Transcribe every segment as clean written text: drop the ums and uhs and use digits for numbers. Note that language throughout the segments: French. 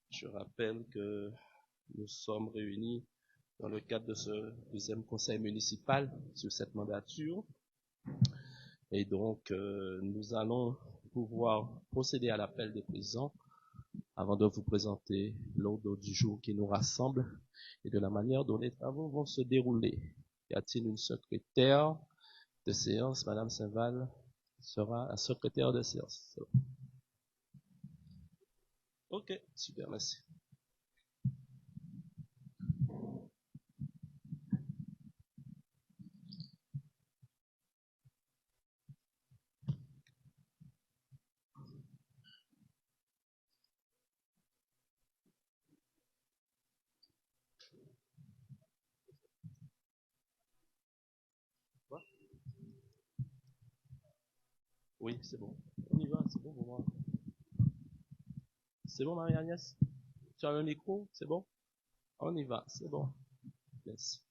Je rappelle que nous sommes réunis dans le cadre de ce deuxième conseil municipal sur cette mandature. Et donc, nous allons pouvoir procéder à l'appel des présents avant de vous présenter l'ordre du jour qui nous rassemble et de la manière dont les travaux vont se dérouler. Y a-t-il une secrétaire de séance? Madame Saint-Val sera la secrétaire de séance. Ok, super, merci. Oui, c'est bon. On y va, c'est bon pour moi. C'est bon, Marie-Agnès? Tu as un micro? C'est bon? On y va, c'est bon. Merci.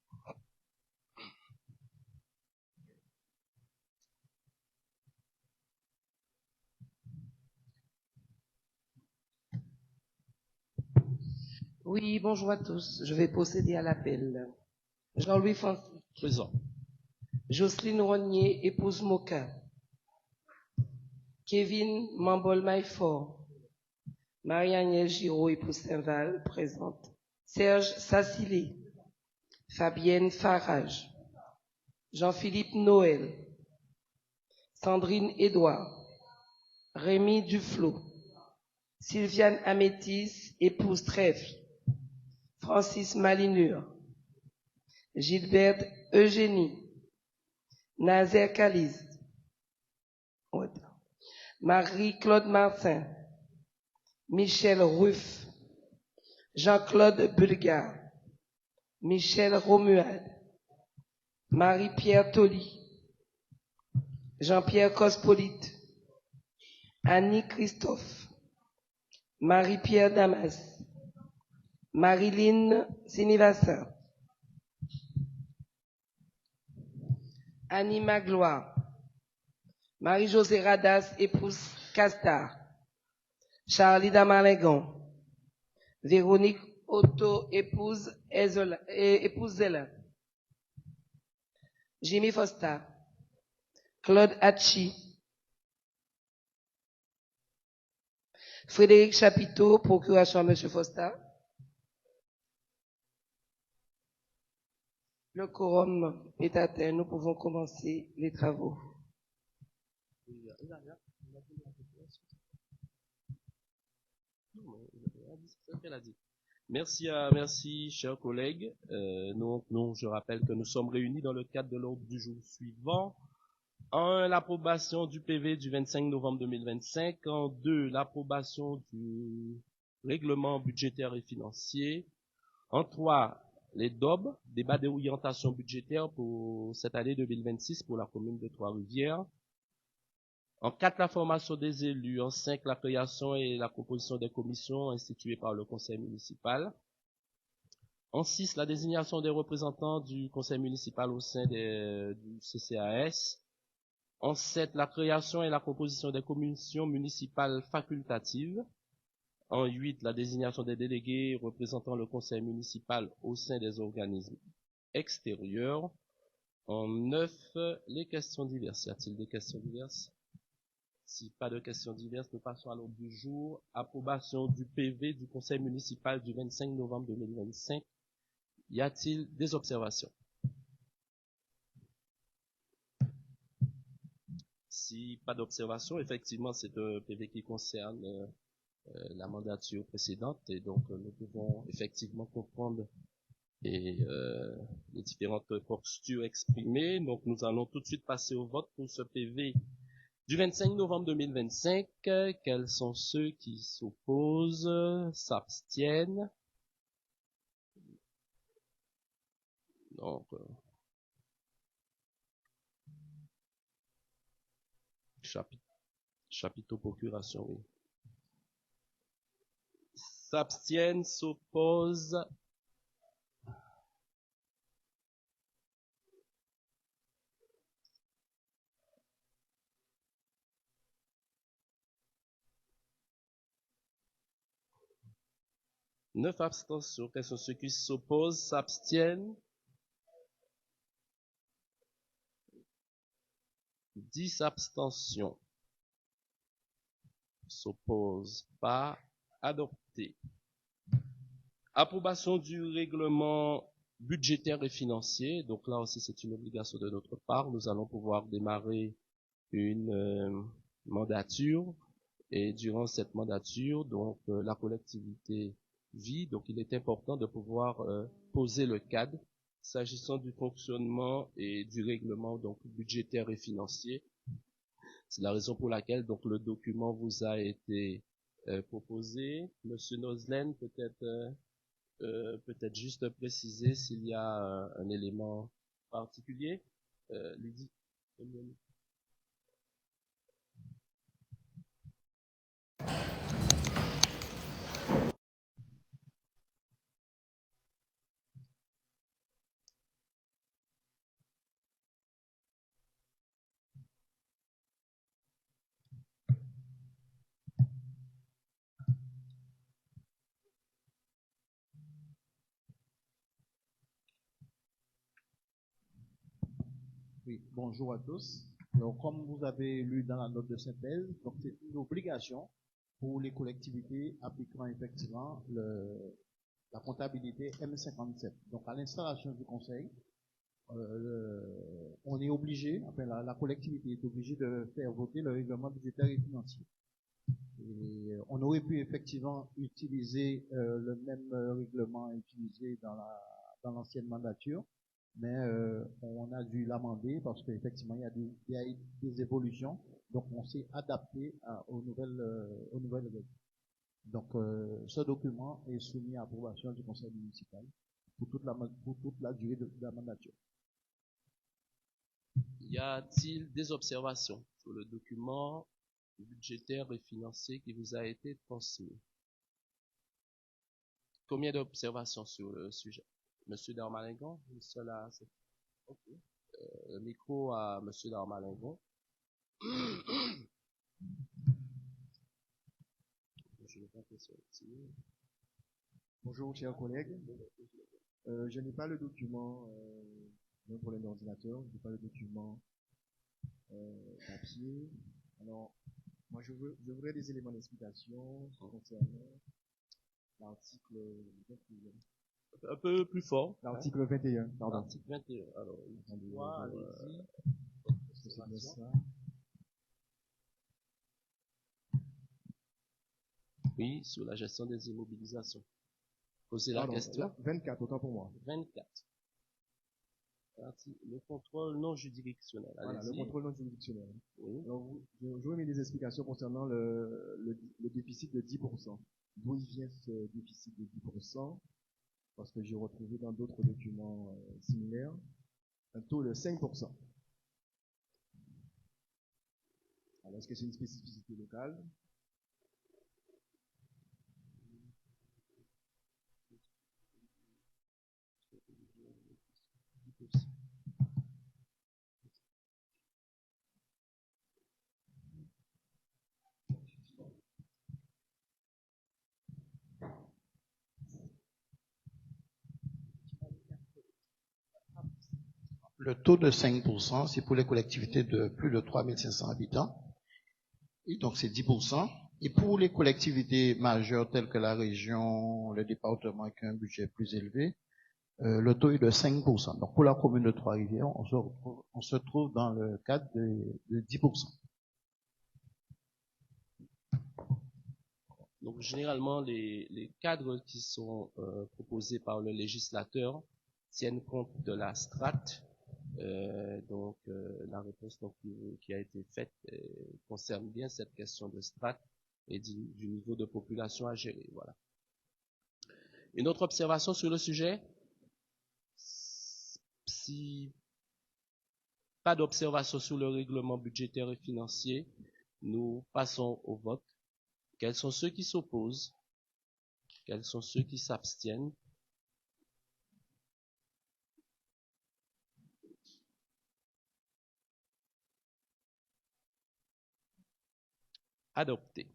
Oui, bonjour à tous. Je vais procéder à l'appel. Jean-Louis Francis. Présent. Jocelyne Rognier, épouse Moka. Kevin Mambol-Maillefort. Marie-Agnès Giraud, épouse Saint-Val, présente. Serge Sassilé. Fabienne Farage. Jean-Philippe Noël. Sandrine Édouard. Rémi Duflot. Sylviane Amétis, épouse Trèfle. Francis Malinure. Gilberte Eugénie. Nazer Kaliz. Marie-Claude Martin. Michel Ruff. Jean-Claude Bulgare. Michel Romuald. Marie-Pierre Tolly. Jean-Pierre Cospolite. Annie Christophe. Marie-Pierre Damas. Marilyn Sinivasan. Annie Magloire. Marie-Josée Radas, épouse Castar. Charlie Damarlegon. Véronique Otto, épouse Zella. Jimmy Foster. Claude Hachi. Frédéric Chapiteau, procuration à M. Foster. Le quorum est atteint. Nous pouvons commencer les travaux. Merci, chers collègues. Je rappelle que nous sommes réunis dans le cadre de l'ordre du jour suivant. 1. L'approbation du PV du 25 novembre 2025. En 2. L'approbation du règlement budgétaire et financier. En 3. Les DOB, débat d'orientation budgétaire pour cette année 2026 pour la commune de Trois-Rivières. En 4, la formation des élus. En 5, la création et la composition des commissions instituées par le conseil municipal. En 6, la désignation des représentants du conseil municipal au sein du CCAS. En 7, la création et la composition des commissions municipales facultatives. En 8, la désignation des délégués représentant le conseil municipal au sein des organismes extérieurs. En 9, les questions diverses. Y a-t-il des questions diverses? Si pas de questions diverses, nous passons à l'ordre du jour. Approbation du PV du conseil municipal du 25 novembre 2025. Y a-t-il des observations? Si pas d'observation, effectivement, c'est un PV qui concerne la mandature précédente et donc nous pouvons effectivement comprendre les différentes postures exprimées. Donc nous allons tout de suite passer au vote pour ce PV du 25 novembre 2025. Quels sont ceux qui s'opposent, s'abstiennent? Donc, chapiteau procuration, oui. S'abstiennent, s'opposent. 9 abstentions. Quels sont ceux qui s'opposent, s'abstiennent? 10 abstentions. S'opposent pas. Adopté. Approbation du règlement budgétaire et financier. Donc là aussi, c'est une obligation de notre part. Nous allons pouvoir démarrer une mandature. Et durant cette mandature, donc la collectivité vit. Donc il est important de pouvoir poser le cadre s'agissant du fonctionnement et du règlement donc budgétaire et financier. C'est la raison pour laquelle donc le document vous a été proposé. Monsieur Noslen, peut-être juste préciser s'il y a un élément particulier. Lydie. Oui, bonjour à tous. Alors, comme vous avez lu dans la note de synthèse, donc c'est une obligation pour les collectivités appliquant effectivement la comptabilité M57. Donc, à l'installation du conseil, on est obligé, enfin, la collectivité est obligée de faire voter le règlement budgétaire et financier. Et on aurait pu effectivement utiliser le même règlement utilisé dans l'ancienne mandature, mais on a dû l'amender parce qu'effectivement il y a des évolutions, donc on s'est adapté aux nouvelles règles. Donc ce document est soumis à approbation du conseil municipal pour toute la durée de la mandature. Y a-t-il des observations sur le document budgétaire et financier qui vous a été transmis? Combien d'observations sur le sujet? Monsieur Darmalingon, cela, okay. Le micro à Monsieur Darmalingon. Bonjour, chers collègues. Je n'ai pas le document d'un problème d'ordinateur, je n'ai pas le document papier. Alors, moi, je voudrais des éléments d'explication concernant l'article 21. Un peu plus fort. L'article 21, pardon. L'article 21. Alors, allez-y. Est-ce que c'est bien ça? Oui, sur la gestion des immobilisations. Posez la question. 24, autant pour moi. 24. Le contrôle non juridictionnel. Voilà, le contrôle non juridictionnel. Oui. Alors, j'aurais mis des explications concernant le déficit de 10%. D'où il vient ce déficit de 10%? Parce que j'ai retrouvé dans d'autres documents similaires un taux de 5%. Alors, est-ce que c'est une spécificité locale? Le taux de 5%, c'est pour les collectivités de plus de 3500 habitants. Et donc, c'est 10%. Et pour les collectivités majeures telles que la région, le département avec un budget plus élevé, le taux est de 5%. Donc, pour la commune de Trois-Rivières, on se trouve dans le cadre de 10%. Donc, généralement, les cadres qui sont proposés par le législateur tiennent compte de la strate. La réponse donc, qui a été faite concerne bien cette question de strate et du niveau de population à gérer. Voilà. Une autre observation sur le sujet? Si pas d'observation sur le règlement budgétaire et financier, nous passons au vote. Quels sont ceux qui s'opposent? Quels sont ceux qui s'abstiennent? Adopté.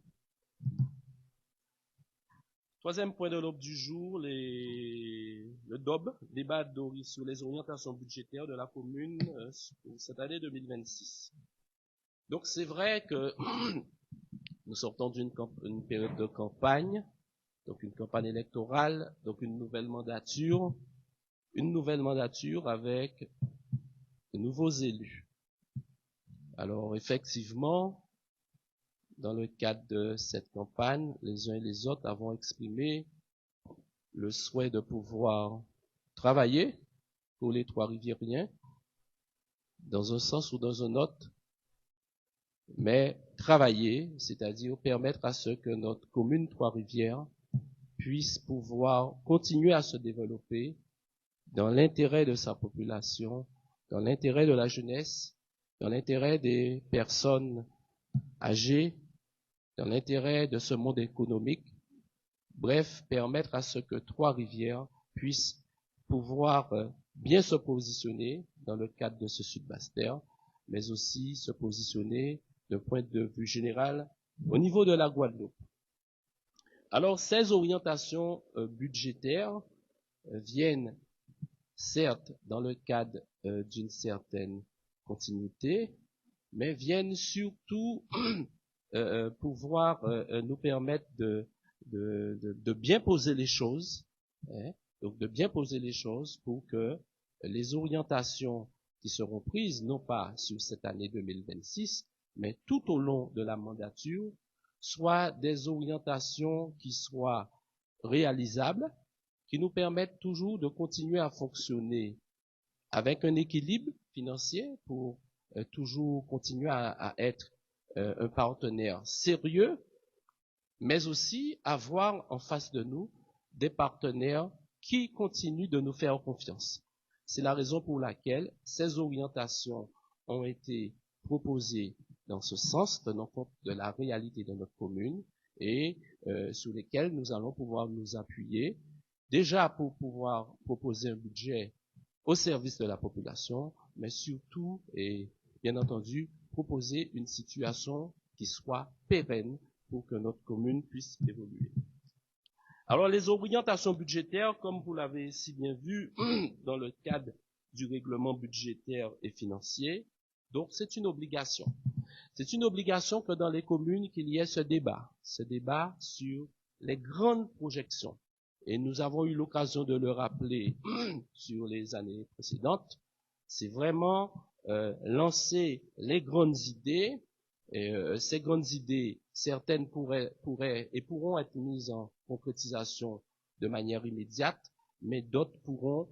Troisième point de l'ordre du jour, le DOB, débat sur les orientations budgétaires de la commune pour cette année 2026. Donc c'est vrai que nous sortons d'une période de campagne, donc une campagne électorale, donc une nouvelle mandature avec de nouveaux élus. Alors effectivement, dans le cadre de cette campagne, les uns et les autres avons exprimé le souhait de pouvoir travailler pour les Trois-Riviériens, dans un sens ou dans un autre, mais travailler, c'est-à-dire permettre à ce que notre commune Trois-Rivières puisse pouvoir continuer à se développer dans l'intérêt de sa population, dans l'intérêt de la jeunesse, dans l'intérêt des personnes âgées, dans l'intérêt de ce monde économique, bref, permettre à ce que Trois-Rivières puisse pouvoir bien se positionner dans le cadre de ce Sud-Basse-Terre, mais aussi se positionner d'un point de vue général au niveau de la Guadeloupe. Alors, ces orientations budgétaires viennent certes dans le cadre d'une certaine continuité, mais viennent surtout pouvoir nous permettre de bien poser les choses, hein, donc de bien poser les choses pour que les orientations qui seront prises, non pas sur cette année 2026, mais tout au long de la mandature, soient des orientations qui soient réalisables, qui nous permettent toujours de continuer à fonctionner avec un équilibre financier pour toujours continuer à être un partenaire sérieux, mais aussi avoir en face de nous des partenaires qui continuent de nous faire confiance. C'est la raison pour laquelle ces orientations ont été proposées dans ce sens, tenant compte de la réalité de notre commune et sur lesquelles nous allons pouvoir nous appuyer, déjà pour pouvoir proposer un budget au service de la population, mais surtout et bien entendu proposer une situation qui soit pérenne pour que notre commune puisse évoluer. Alors les orientations budgétaires, comme vous l'avez si bien vu dans le cadre du règlement budgétaire et financier, donc c'est une obligation. C'est une obligation que dans les communes qu'il y ait ce débat sur les grandes projections. Et nous avons eu l'occasion de le rappeler sur les années précédentes. C'est vraiment lancer les grandes idées. Et ces grandes idées, certaines pourraient et pourront être mises en concrétisation de manière immédiate, mais d'autres pourront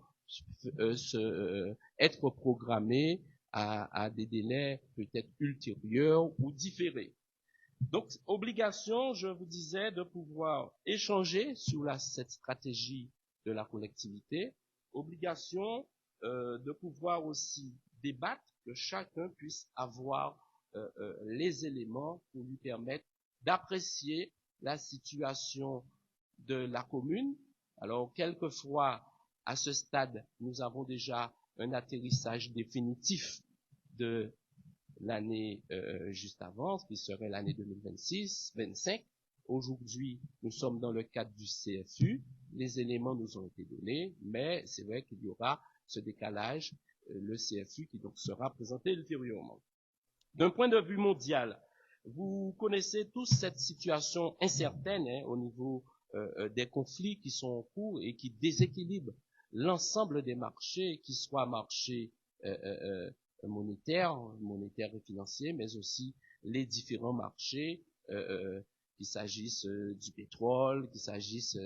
être programmées à des délais peut-être ultérieurs ou différés. Donc, obligation, je vous disais, de pouvoir échanger sur cette stratégie de la collectivité, obligation de pouvoir aussi débattre, que chacun puisse avoir les éléments pour lui permettre d'apprécier la situation de la commune. Alors, quelquefois, à ce stade, nous avons déjà un atterrissage définitif de l'année juste avant, qui serait l'année 2026-25. Aujourd'hui, nous sommes dans le cadre du CFU. Les éléments nous ont été donnés, mais c'est vrai qu'il y aura ce décalage, le CFU qui donc sera présenté ultérieurement. D'un point de vue mondial, vous connaissez tous cette situation incertaine au niveau des conflits qui sont en cours et qui déséquilibrent l'ensemble des marchés, qu'ils soient marchés monétaires et financiers, mais aussi les différents marchés, qu'il s'agisse du pétrole, qu'il s'agisse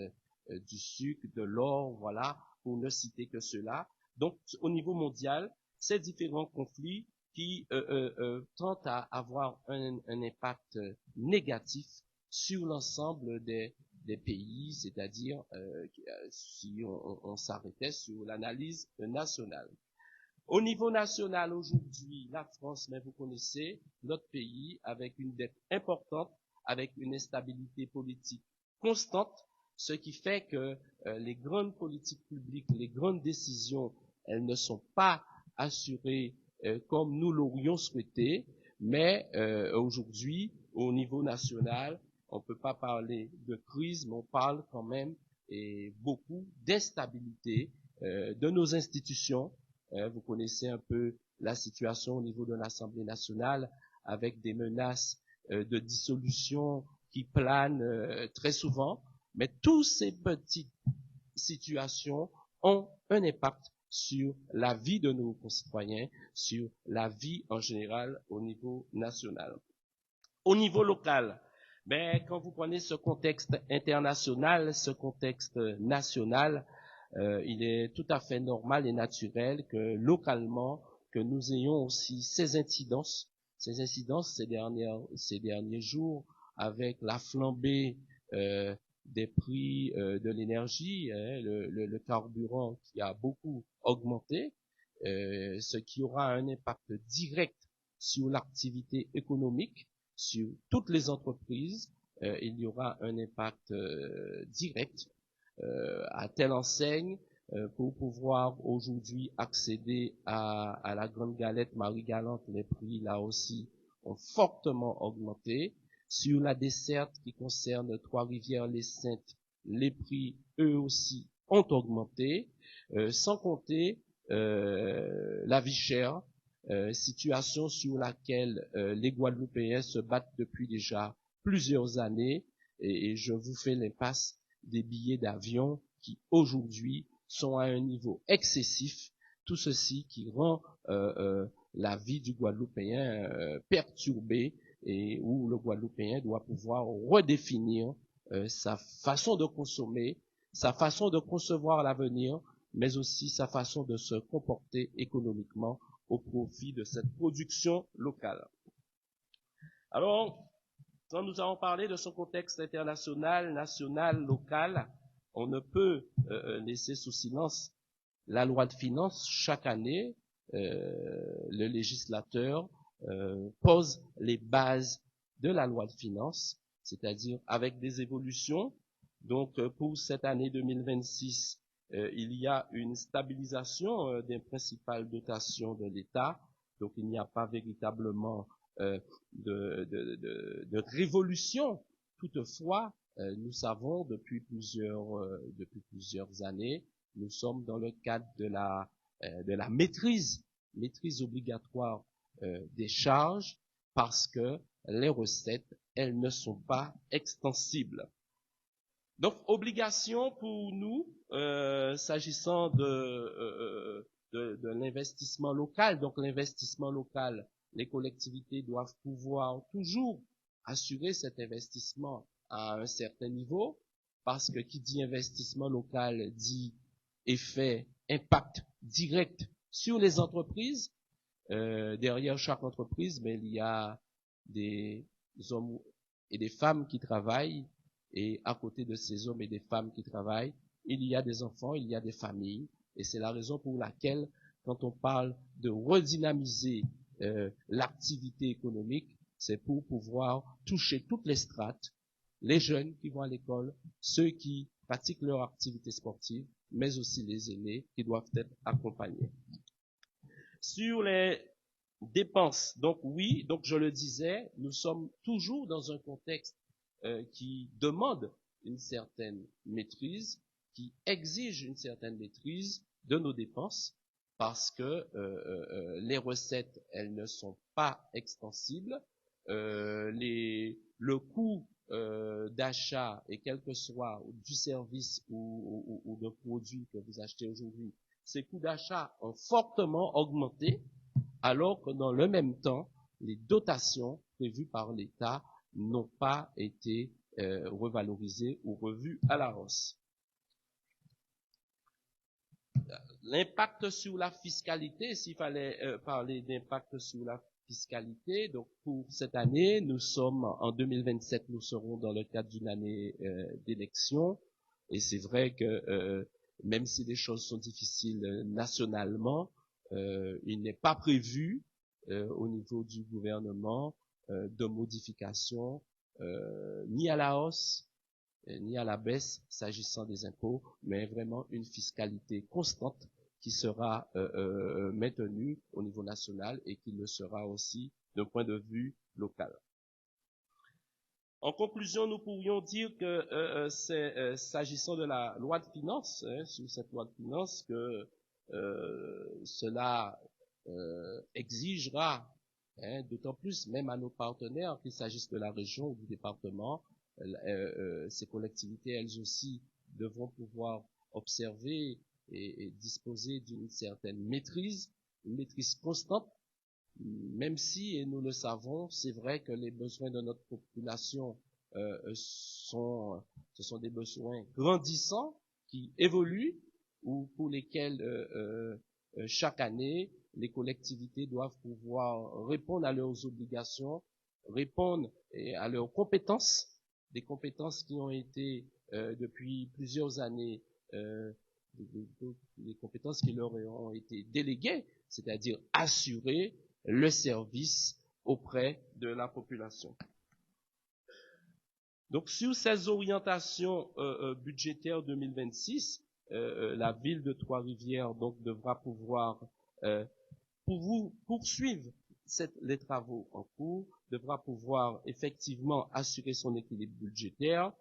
du sucre, de l'or, voilà, pour ne citer que cela. Donc, au niveau mondial, ces différents conflits qui tentent à avoir un impact négatif sur l'ensemble des pays, c'est-à-dire si on s'arrêtait sur l'analyse nationale. Au niveau national, aujourd'hui, la France, mais vous connaissez, notre pays, avec une dette importante, avec une instabilité politique constante, ce qui fait que les grandes politiques publiques, les grandes décisions, elles ne sont pas assurées comme nous l'aurions souhaité, mais aujourd'hui, au niveau national, On ne peut pas parler de crise, mais on parle quand même et beaucoup d'instabilité de nos institutions. Vous connaissez un peu la situation au niveau de l'Assemblée nationale avec des menaces de dissolution qui planent très souvent. Mais toutes ces petites situations ont un impact sur la vie de nos concitoyens, sur la vie en général au niveau national. Au niveau local, ben, quand vous prenez ce contexte international, ce contexte national, il est tout à fait normal et naturel que localement, que nous ayons aussi ces incidences ces derniers jours avec la flambée des prix de l'énergie, hein, le carburant qui a beaucoup augmenté, ce qui aura un impact direct sur l'activité économique, sur toutes les entreprises. Il y aura un impact direct à telle enseigne pour pouvoir aujourd'hui accéder à la grande galette Marie-Galante. Les prix là aussi ont fortement augmenté. Sur la desserte qui concerne Trois-Rivières-les-Saintes, les prix eux aussi ont augmenté, sans compter la vie chère, situation sur laquelle les Guadeloupéens se battent depuis déjà plusieurs années, et je vous fais l'impasse des billets d'avion qui aujourd'hui sont à un niveau excessif, tout ceci qui rend la vie du Guadeloupéen perturbée et où le Guadeloupéen doit pouvoir redéfinir sa façon de consommer, sa façon de concevoir l'avenir, mais aussi sa façon de se comporter économiquement au profit de cette production locale. Alors, quand nous allons parler de son contexte international, national, local, on ne peut laisser sous silence la loi de finances. Chaque année, le législateur pose les bases de la loi de finances, c'est-à-dire avec des évolutions. Donc, pour cette année 2026, il y a une stabilisation des principales dotations de l'État. Donc, il n'y a pas véritablement de révolution. Toutefois, nous savons depuis plusieurs années, nous sommes dans le cadre de la maîtrise obligatoire des charges parce que les recettes, elles ne sont pas extensibles. Donc, obligation pour nous, s'agissant de l'investissement local. Donc, l'investissement local, les collectivités doivent pouvoir toujours assurer cet investissement à un certain niveau, parce que qui dit investissement local dit effet, impact direct sur les entreprises. Derrière chaque entreprise, mais il y a des hommes et des femmes qui travaillent, et à côté de ces hommes et des femmes qui travaillent, il y a des enfants, il y a des familles, et c'est la raison pour laquelle, quand on parle de redynamiser l'activité économique, c'est pour pouvoir toucher toutes les strates, les jeunes qui vont à l'école, ceux qui pratiquent leur activité sportive, mais aussi les aînés qui doivent être accompagnés. Sur les dépenses, donc oui, donc je le disais, nous sommes toujours dans un contexte qui demande une certaine maîtrise, qui exige une certaine maîtrise de nos dépenses, parce que les recettes, elles ne sont pas extensibles. Le coût d'achat, et quel que soit du service ou de produit que vous achetez aujourd'hui, ces coûts d'achat ont fortement augmenté, alors que dans le même temps, les dotations prévues par l'État n'ont pas été revalorisées ou revues à la hausse. L'impact sur la fiscalité, s'il fallait parler d'impact sur la fiscalité, donc pour cette année, nous sommes en 2027, nous serons dans le cadre d'une année d'élection, et c'est vrai que même si les choses sont difficiles nationalement, il n'est pas prévu au niveau du gouvernement de modification ni à la hausse ni à la baisse s'agissant des impôts, mais vraiment une fiscalité constante qui sera maintenue au niveau national et qui le sera aussi d'un point de vue local. En conclusion, nous pourrions dire que c'est s'agissant de la loi de finances, sur cette loi de finances, que cela exigera, d'autant plus même à nos partenaires, qu'il s'agisse de la région ou du département, ces collectivités, elles aussi, devront pouvoir observer et disposer d'une certaine maîtrise, une maîtrise constante, même si, et nous le savons, c'est vrai que les besoins de notre population ce sont des besoins grandissants qui évoluent ou pour lesquels chaque année les collectivités doivent pouvoir répondre à leurs obligations, répondre à leurs compétences, des compétences qui ont été depuis plusieurs années les compétences qui leur ont été déléguées, c'est-à-dire assurer le service auprès de la population. Donc, sur ces orientations budgétaires 2026, la ville de Trois-Rivières donc devra pouvoir poursuivre les travaux en cours, devra pouvoir effectivement assurer son équilibre budgétaire,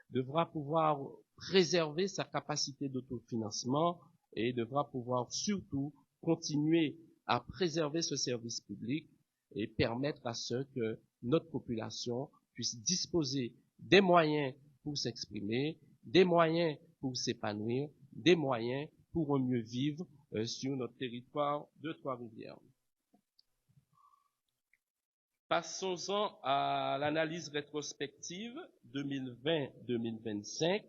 devra pouvoir préserver sa capacité d'autofinancement et devra pouvoir surtout continuer à préserver ce service public et permettre à ce que notre population puisse disposer des moyens pour s'exprimer, des moyens pour s'épanouir, des moyens pour mieux vivre sur notre territoire de Trois-Rivières. Passons-en à l'analyse rétrospective 2020-2025.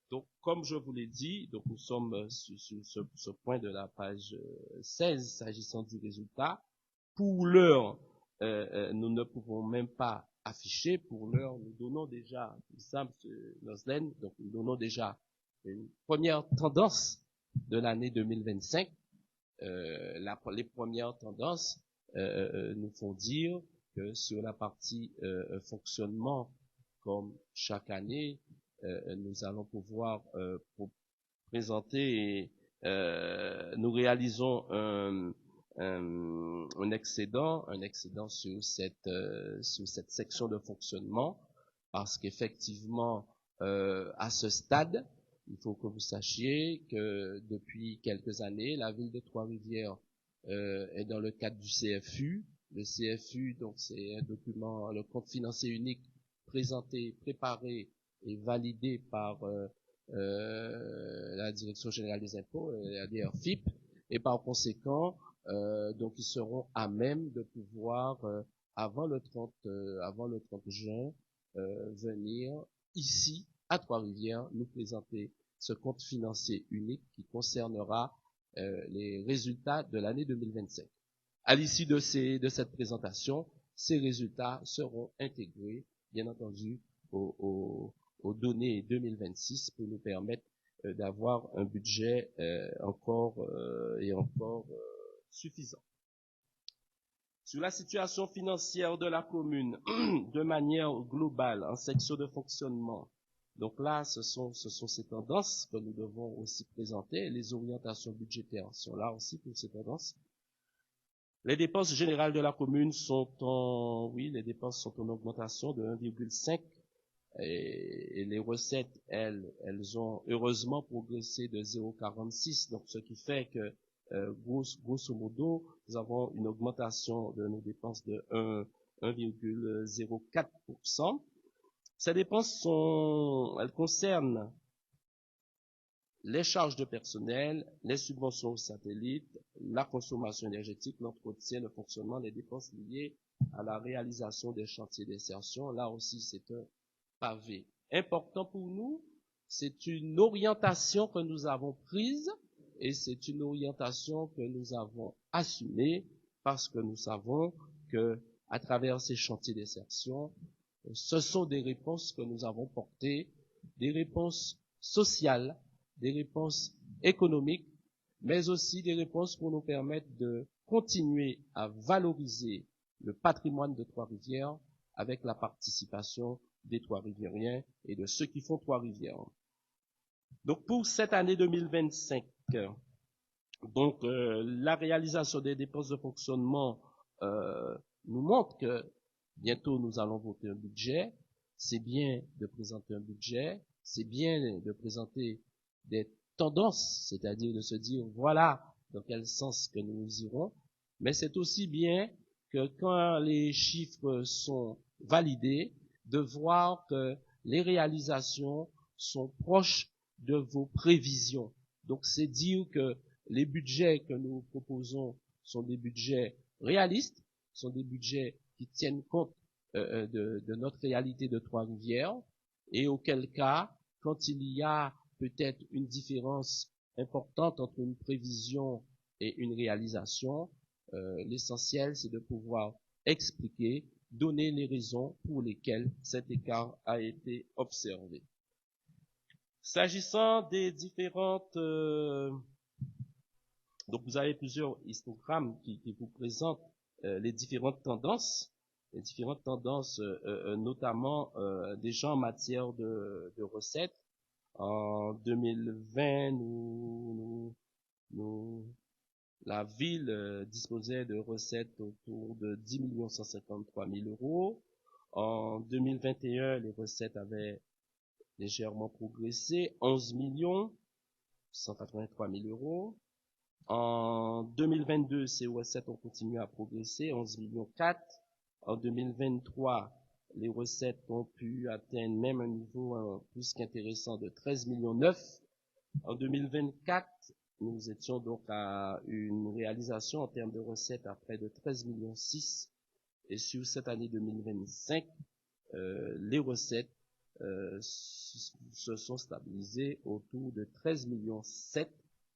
Donc, comme je vous l'ai dit, donc nous sommes sur ce point de la page 16, s'agissant du résultat. Pour l'heure, nous ne pouvons même pas afficher. Pour l'heure, nous donnons déjà, donc nous donnons déjà une première tendance de l'année 2025. Les premières tendances nous font dire que sur la partie fonctionnement, comme chaque année, nous allons pouvoir présenter et nous réalisons un excédent sur cette section de fonctionnement, parce qu'effectivement, à ce stade, il faut que vous sachiez que depuis quelques années, la ville de Trois-Rivières est dans le cadre du CFU. Le CFU, donc c'est un document, le compte financier unique présenté, préparé et validé par la Direction générale des impôts, la DRFIP, et par conséquent, donc ils seront à même de pouvoir, avant le 30 juin, venir ici à Trois-Rivières nous présenter ce compte financier unique qui concernera les résultats de l'année 2025. À l'issue de cette présentation, ces résultats seront intégrés, bien entendu, aux données 2026 pour nous permettre d'avoir un budget encore suffisant. Sur la situation financière de la commune, de manière globale, en section de fonctionnement, donc là, ce sont ces tendances que nous devons aussi présenter. Les orientations budgétaires sont là aussi pour ces tendances. Les dépenses générales de la commune sont en augmentation de 1,5 et les recettes, elles ont heureusement progressé de 0,46. Donc, ce qui fait que, grosso modo, nous avons une augmentation de nos dépenses de 1,04%. Ces dépenses elles concernent les charges de personnel, les subventions aux satellites, la consommation énergétique, l'entretien, le fonctionnement, les dépenses liées à la réalisation des chantiers d'insertion. Là aussi, c'est un pavé important pour nous. C'est une orientation que nous avons prise et c'est une orientation que nous avons assumée parce que nous savons que à travers ces chantiers d'insertion, ce sont des réponses que nous avons portées, des réponses sociales, des réponses économiques, mais aussi des réponses pour nous permettre de continuer à valoriser le patrimoine de Trois-Rivières avec la participation des Trois-Riviériens et de ceux qui font Trois-Rivières. Donc pour cette année 2025, donc la réalisation des dépenses de fonctionnement nous montre que bientôt nous allons voter un budget. c'est bien de présenter un budget, c'est bien de présenter des tendances, c'est-à-dire de se dire voilà dans quel sens que nous irons, mais c'est aussi bien que quand les chiffres sont validés, de voir que les réalisations sont proches de vos prévisions. Donc c'est dire que les budgets que nous proposons sont des budgets réalistes, sont des budgets qui tiennent compte de notre réalité de Trois-Rivières, et auquel cas, quand il y a peut-être une différence importante entre une prévision et une réalisation, l'essentiel c'est de pouvoir expliquer, donner les raisons pour lesquelles cet écart a été observé. S'agissant des différentes... donc vous avez plusieurs histogrammes qui vous présentent les différentes tendances, notamment déjà en matière de recettes. En 2020, la ville disposait de recettes autour de 10 153 000 euros. En 2021, les recettes avaient légèrement progressé, 11 183 000 euros. En 2022, ces recettes ont continué à progresser, 11 400 000. En 2023, les recettes ont pu atteindre même un niveau plus qu'intéressant de 13 900 000. En 2024, nous étions donc à une réalisation en termes de recettes à près de 13 600 000. Et sur cette année 2025, les recettes se sont stabilisées autour de 13 700 000,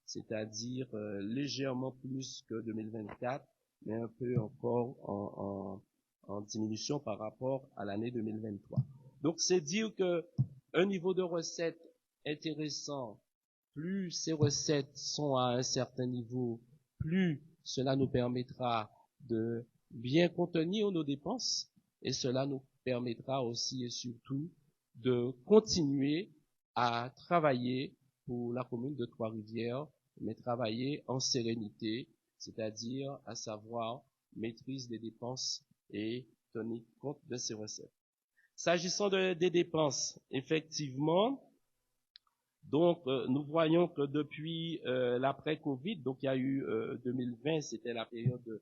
c'est-à-dire légèrement plus que 2024, mais un peu encore en diminution par rapport à l'année 2023. Donc c'est dire que un niveau de recettes intéressant, plus ces recettes sont à un certain niveau, plus cela nous permettra de bien contenir nos dépenses, et cela nous permettra aussi et surtout de continuer à travailler pour la commune de Trois-Rivières, mais travailler en sérénité, c'est-à-dire à savoir maîtrise des dépenses et tenir compte de ces recettes. S'agissant des dépenses, effectivement, donc nous voyons que depuis l'après-Covid, donc il y a eu 2020, c'était la période de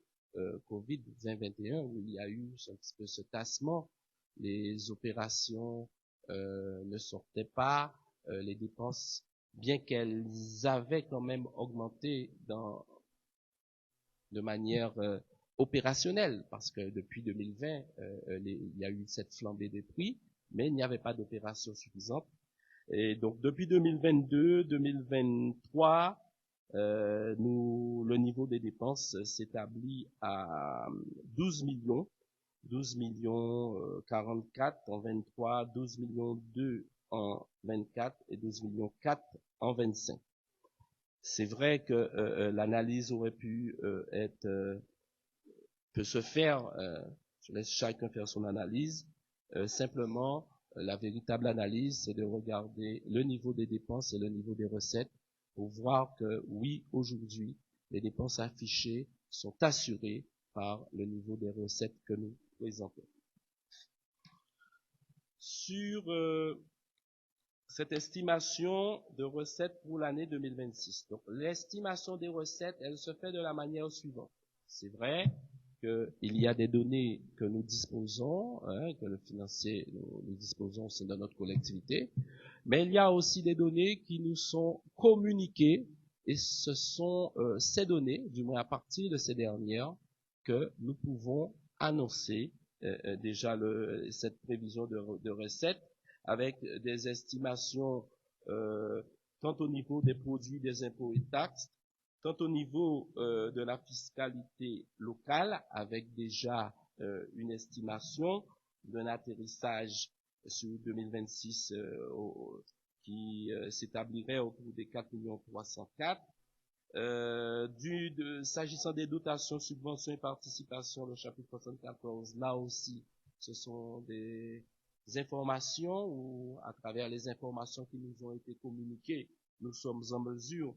Covid 2021 où il y a eu un petit peu ce tassement, les opérations ne sortaient pas, les dépenses, bien qu'elles avaient quand même augmenté de manière opérationnelle, parce que depuis 2020, il y a eu cette flambée des prix, mais il n'y avait pas d'opération suffisante. Et donc depuis 2022, 2023, le niveau des dépenses s'établit à 12 millions 44 en 23, 12 millions 2 en 24 et 12 millions 4 en 25. C'est vrai que l'analyse aurait pu peut se faire, je laisse chacun faire son analyse, simplement la véritable analyse c'est de regarder le niveau des dépenses et le niveau des recettes pour voir que oui, aujourd'hui, les dépenses affichées sont assurées par le niveau des recettes que nous présentons. Sur cette estimation de recettes pour l'année 2026. Donc, l'estimation des recettes, elle se fait de la manière suivante. C'est vrai qu'il y a des données que nous disposons, que le financier, nous disposons, c'est dans notre collectivité, mais il y a aussi des données qui nous sont communiquées, et ce sont ces données, du moins à partir de ces dernières, que nous pouvons annoncer déjà cette prévision de recettes, avec des estimations tant au niveau des produits, des impôts et taxes, tant au niveau de la fiscalité locale, avec déjà une estimation d'un atterrissage sur 2026 qui s'établirait autour des 4 304 000. S'agissant des dotations, subventions et participations, le chapitre 74, là aussi, ce sont des informations où, à travers les informations qui nous ont été communiquées, nous sommes en mesure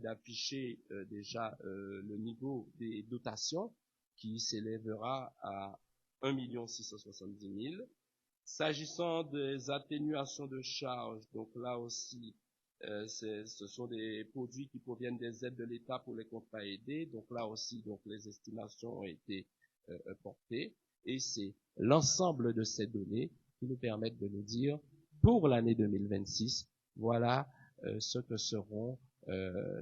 d'afficher déjà le niveau des dotations qui s'élèvera à 1 670 000. S'agissant des atténuations de charges, donc là aussi, ce sont des produits qui proviennent des aides de l'État pour les contrats aidés. Donc là aussi, donc les estimations ont été portées. Et c'est l'ensemble de ces données qui nous permettent de nous dire, pour l'année 2026, voilà ce que seront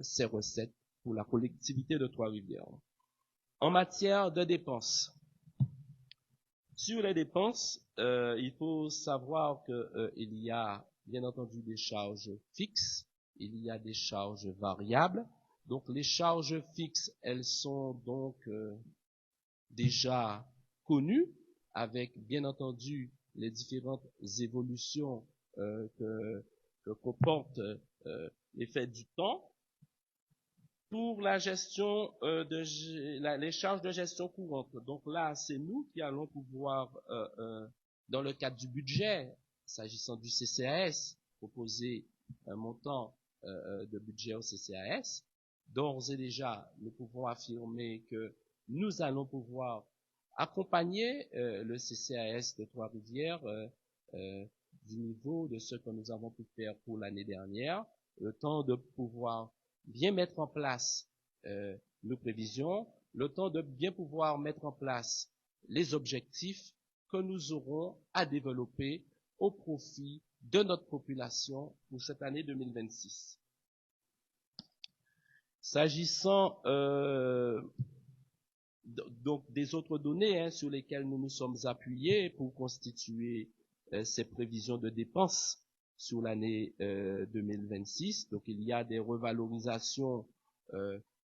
ces recettes pour la collectivité de Trois-Rivières. En matière de dépenses, sur les dépenses, il faut savoir qu'il y a bien entendu des charges fixes, il y a des charges variables. Donc les charges fixes, elles sont donc déjà connues, avec bien entendu les différentes évolutions que comporte l'effet du temps. Pour la gestion les charges de gestion courante. Donc là, c'est nous qui allons pouvoir, dans le cadre du budget, s'agissant du CCAS, proposer un montant de budget au CCAS. D'ores et déjà, nous pouvons affirmer que nous allons pouvoir accompagner le CCAS de Trois-Rivières du niveau de ce que nous avons pu faire pour l'année dernière, le temps de pouvoir bien mettre en place nos prévisions, le temps de bien pouvoir mettre en place les objectifs que nous aurons à développer au profit de notre population pour cette année 2026. S'agissant donc des autres données sur lesquelles nous nous sommes appuyés pour constituer ces prévisions de dépenses sur l'année 2026. Donc il y a des revalorisations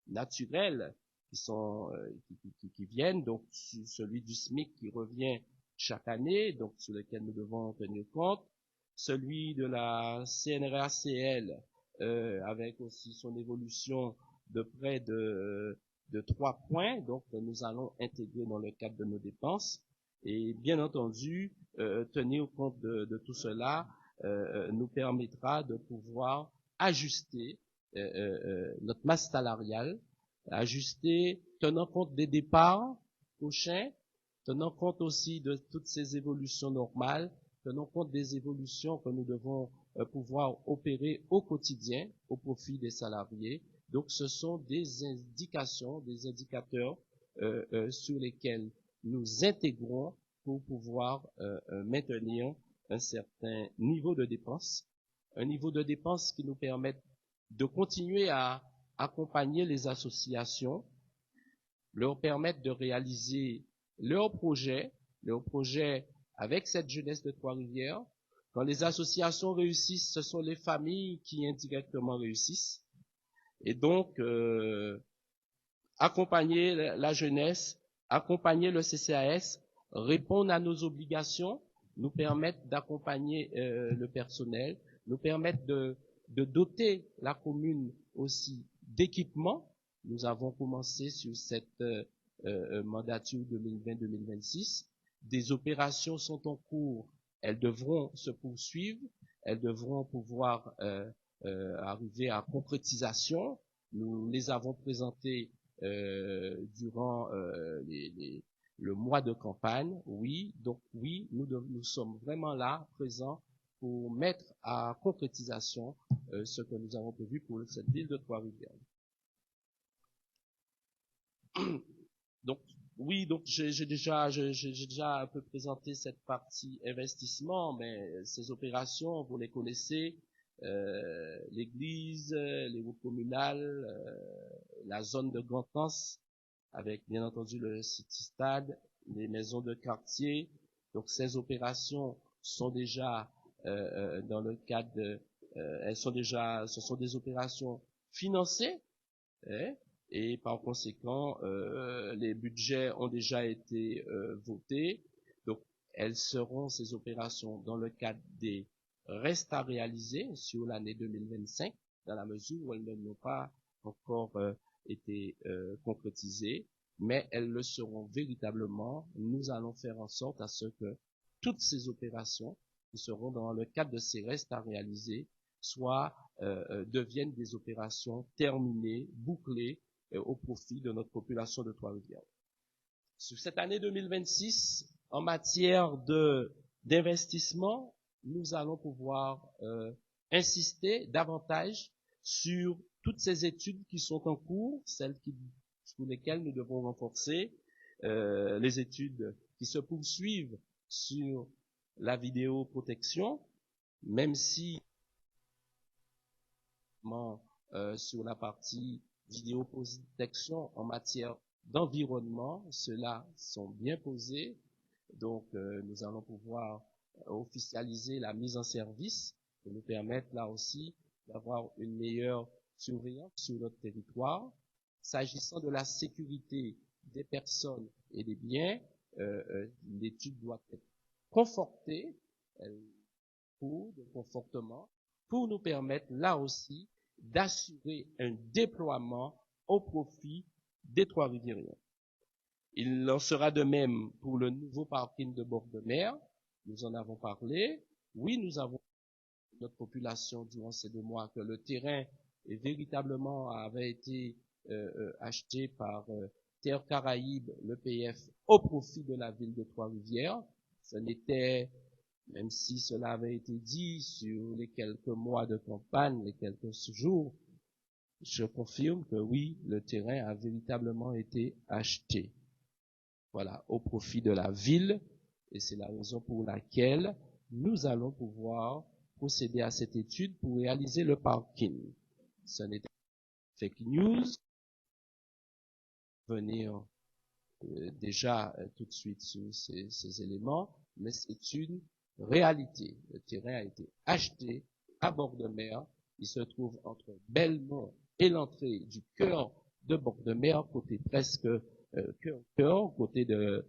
naturelles qui viennent, donc celui du SMIC qui revient chaque année, donc sur lequel nous devons tenir compte, celui de la CNRACL avec aussi son évolution de près de 3 points, donc nous allons intégrer dans le cadre de nos dépenses, et bien entendu tenir compte de tout cela nous permettra de pouvoir ajuster notre masse salariale, ajuster, tenant compte des départs prochains, tenant compte aussi de toutes ces évolutions normales, tenant compte des évolutions que nous devons pouvoir opérer au quotidien au profit des salariés. Donc ce sont des indications, des indicateurs sur lesquels nous intégrons pour pouvoir maintenir un certain niveau de dépenses, un niveau de dépenses qui nous permette de continuer à accompagner les associations, leur permettre de réaliser leurs projets avec cette jeunesse de Trois-Rivières. Quand les associations réussissent, ce sont les familles qui indirectement réussissent. Et donc, accompagner la jeunesse, accompagner le CCAS, répondre à nos obligations, nous permettre d'accompagner le personnel, nous permettre de doter la commune aussi d'équipements. Nous avons commencé sur cette mandature 2020-2026. Des opérations sont en cours, elles devront se poursuivre, elles devront pouvoir arriver à concrétisation. Nous les avons présentées durant le mois de campagne, oui. Donc oui, nous sommes vraiment là, présents, pour mettre à concrétisation ce que nous avons prévu pour cette ville de Trois-Rivières. Donc oui, donc j'ai déjà un peu présenté cette partie investissement, mais ces opérations, vous les connaissez, l'église, les routes communales, la zone de Grand-Anse, avec bien entendu le City Stade, les maisons de quartier. Donc ces opérations sont déjà dans le cadre de, ce sont des opérations financées, et par conséquent les budgets ont déjà été votés. Donc elles seront, ces opérations, dans le cadre des restes à réaliser sur l'année 2025, dans la mesure où elles n'ont pas encore été concrétisées, mais elles le seront véritablement. Nous allons faire en sorte à ce que toutes ces opérations qui seront dans le cadre de ces restes à réaliser deviennent des opérations terminées, bouclées, au profit de notre population de Trois-Rivières. Sur cette année 2026, en matière de d'investissement, nous allons pouvoir insister davantage sur toutes ces études qui sont en cours, sur lesquelles nous devons renforcer, les études qui se poursuivent sur la vidéoprotection, même si sur la partie vidéoprotection en matière d'environnement, ceux-là sont bien posés. Donc, nous allons pouvoir officialiser la mise en service pour nous permettre là aussi d'avoir une meilleure surveillance sur notre territoire. S'agissant de la sécurité des personnes et des biens, l'étude doit être confortée pour de confortement pour nous permettre là aussi d'assurer un déploiement au profit des Trois-Rivières. Il en sera de même pour le nouveau parking de bord de mer. Nous en avons parlé. Oui, nous avons notre population durant ces 2 mois que le terrain véritablement avait été acheté par Terre Caraïbes, l'EPF, au profit de la ville de Trois-Rivières. Ce n'était, même si cela avait été dit sur les quelques mois de campagne, les quelques jours, je confirme que oui, le terrain a véritablement été acheté. Voilà, au profit de la ville, et c'est la raison pour laquelle nous allons pouvoir procéder à cette étude pour réaliser le parking. Ce n'est pas fake news, venir déjà tout de suite sur ces éléments, mais c'est une réalité. Le terrain a été acheté à bord de mer. Il se trouve entre Belmont et l'entrée du cœur de bord de mer, côté presque cœur, côté de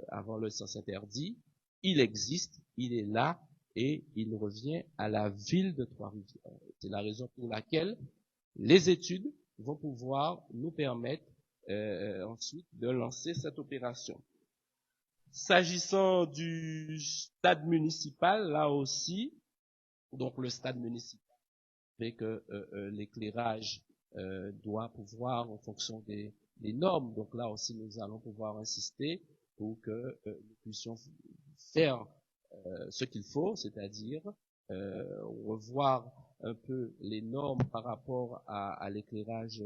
avant le sens interdit. Il existe, il est là et il revient à la ville de Trois-Rivières. C'est la raison pour laquelle les études vont pouvoir nous permettre ensuite de lancer cette opération. S'agissant du stade municipal, là aussi, donc le stade municipal fait que l'éclairage doit pouvoir, en fonction des normes, donc là aussi nous allons pouvoir insister pour que nous puissions faire ce qu'il faut, c'est-à-dire revoir un peu les normes par rapport à l'éclairage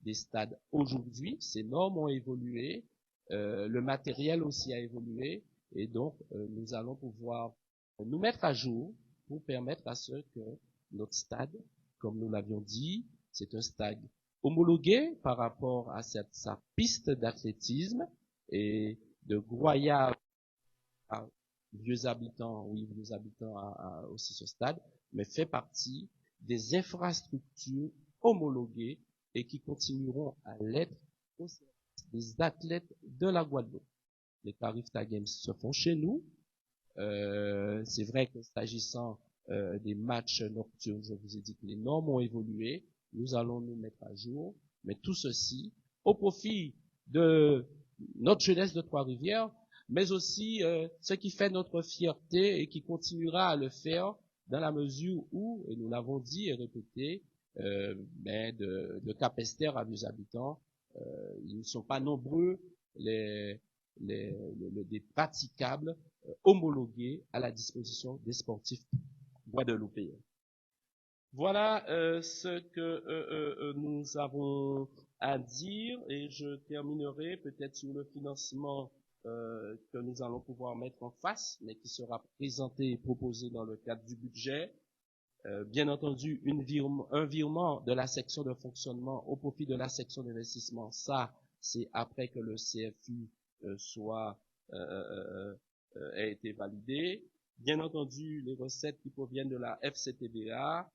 des stades aujourd'hui. Ces normes ont évolué, le matériel aussi a évolué, et donc nous allons pouvoir nous mettre à jour pour permettre à ce que notre stade, comme nous l'avions dit, c'est un stade homologué par rapport à sa piste d'athlétisme et de Groyat à vieux habitants à aussi ce stade, mais fait partie des infrastructures homologuées et qui continueront à l'être au service des athlètes de la Guadeloupe. Les Carifta Games se font chez nous. C'est vrai que s'agissant des matchs nocturnes, je vous ai dit que les normes ont évolué. Nous allons nous mettre à jour, mais tout ceci au profit de notre jeunesse de Trois-Rivières, mais aussi ce qui fait notre fierté et qui continuera à le faire dans la mesure où, et nous l'avons dit et répété, de Capesterre à vieux habitants, ils ne sont pas nombreux des praticables homologués à la disposition des sportifs guadeloupéens. Voilà ce que nous avons à dire, et je terminerai peut-être sur le financement que nous allons pouvoir mettre en face, mais qui sera présenté et proposé dans le cadre du budget. Bien entendu, un virement de la section de fonctionnement au profit de la section d'investissement, ça, c'est après que le CFU ait été validé. Bien entendu, les recettes qui proviennent de la FCTVA,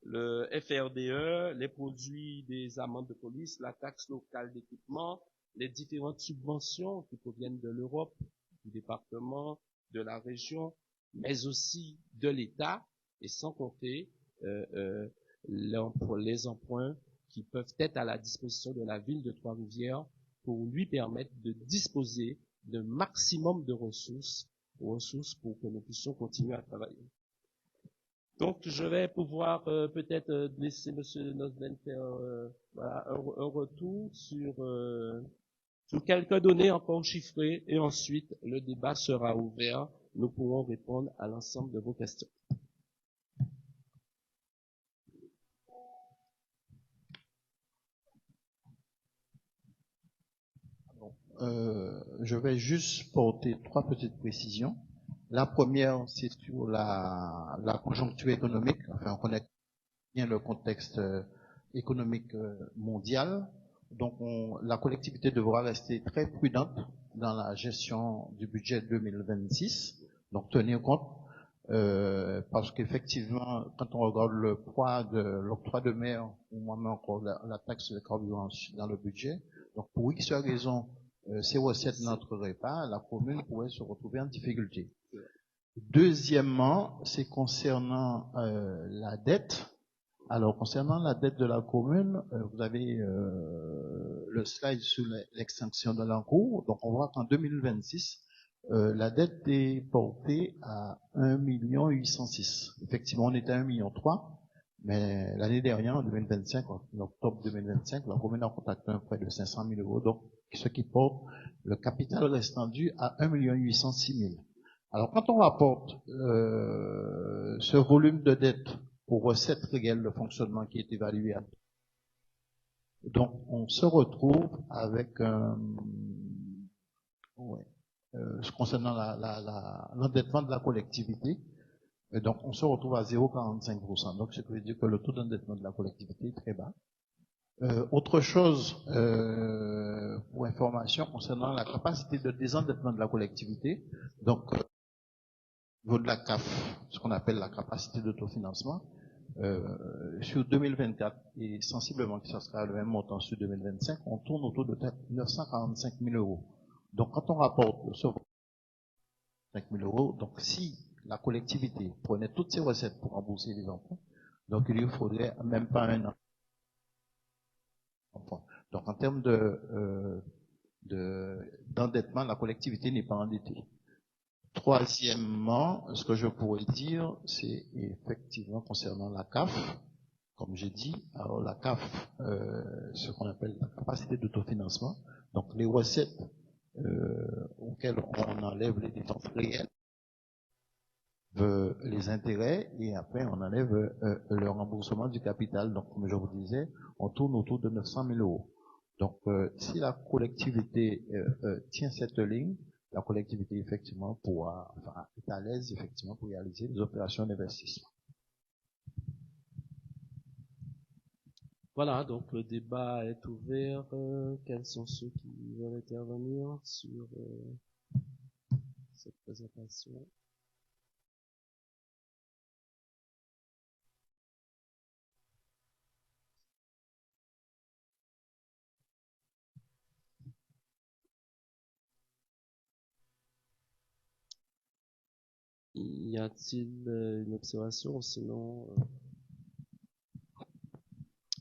le FRDE, les produits des amendes de police, la taxe locale d'équipement, les différentes subventions qui proviennent de l'Europe, du département, de la région, mais aussi de l'État, et sans compter les emprunts qui peuvent être à la disposition de la ville de Trois-Rivières pour lui permettre de disposer d'un maximum de ressources pour que nous puissions continuer à travailler. Donc, je vais pouvoir peut-être laisser M. Nosden faire un retour sur sous quelques données encore chiffrées et ensuite le débat sera ouvert. Nous pourrons répondre à l'ensemble de vos questions. Je vais juste porter 3 petites précisions. La première, c'est sur la conjoncture économique. Enfin, on connaît bien le contexte économique mondial. Donc, la collectivité devra rester très prudente dans la gestion du budget 2026. Donc, tenir compte, parce qu'effectivement, quand on regarde le poids de l'octroi de mer, ou même encore la taxe de carburant dans le budget, donc pour X raisons, ces recettes n'entreraient pas, la commune pourrait se retrouver en difficulté. Deuxièmement, c'est concernant la dette. Alors, concernant la dette de la commune, vous avez le slide sur l'extinction de l'encours. Donc, on voit qu'en 2026, la dette est portée à 1 806 000. Effectivement, on était à 1,3 million, mais l'année dernière, en 2025, en octobre 2025, la commune a contacté un prêt de 500 000 euros, donc ce qui porte le capital restant dû à 1 806 000. Alors, quand on rapporte ce volume de dette aux recettes réelles de fonctionnement qui est évalué, donc on se retrouve avec concernant l'endettement de la collectivité, et donc on se retrouve à 0,45%. Donc, ce qui veut dire que le taux d'endettement de la collectivité est très bas. Autre chose, pour information, concernant la capacité de désendettement de la collectivité, donc au niveau de la CAF, ce qu'on appelle la capacité d'autofinancement, sur 2024 et sensiblement que ce sera le même montant sur 2025, on tourne autour de 945 000 euros. Donc quand on rapporte ce 5 000 euros, donc si la collectivité prenait toutes ses recettes pour rembourser les emprunts, donc il lui faudrait même pas un an. Donc en termes d'endettement, la collectivité n'est pas endettée. Troisièmement, ce que je pourrais dire, c'est effectivement concernant la CAF, comme j'ai dit, alors la CAF, ce qu'on appelle la capacité d'autofinancement, donc les recettes auxquelles on enlève les dépenses réelles, les intérêts, et après on enlève le remboursement du capital. Donc comme je vous disais, on tourne autour de 900 000 euros. Donc si la collectivité tient cette ligne, la collectivité, effectivement, est à l'aise, effectivement, pour réaliser des opérations d'investissement. Voilà, donc le débat est ouvert. Quels sont ceux qui veulent intervenir sur cette présentation? Y a-t-il une observation? Sinon,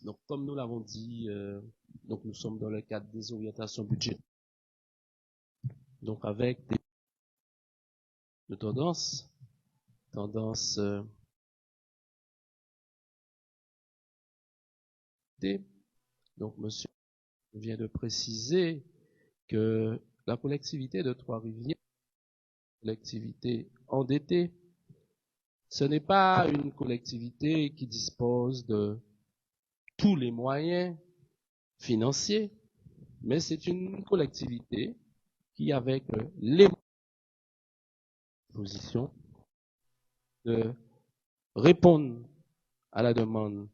donc comme nous l'avons dit, donc nous sommes dans le cadre des orientations budgétaires. Donc avec des tendances. Donc monsieur vient de préciser que la collectivité de Trois-Rivières, collectivité endettée, ce n'est pas une collectivité qui dispose de tous les moyens financiers, mais c'est une collectivité qui, avec les positions, de répondre à la demande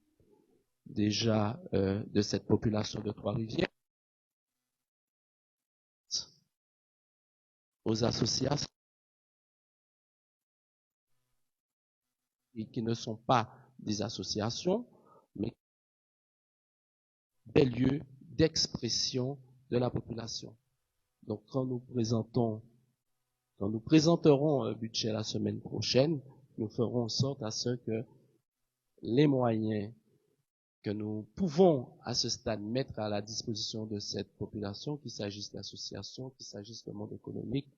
déjà de cette population de Trois-Rivières, aux associations et qui ne sont pas des associations, mais des lieux d'expression de la population. Donc quand nous présenterons un budget la semaine prochaine, nous ferons en sorte à ce que les moyens que nous pouvons à ce stade mettre à la disposition de cette population, qu'il s'agisse d'associations, qu'il s'agisse du monde économique,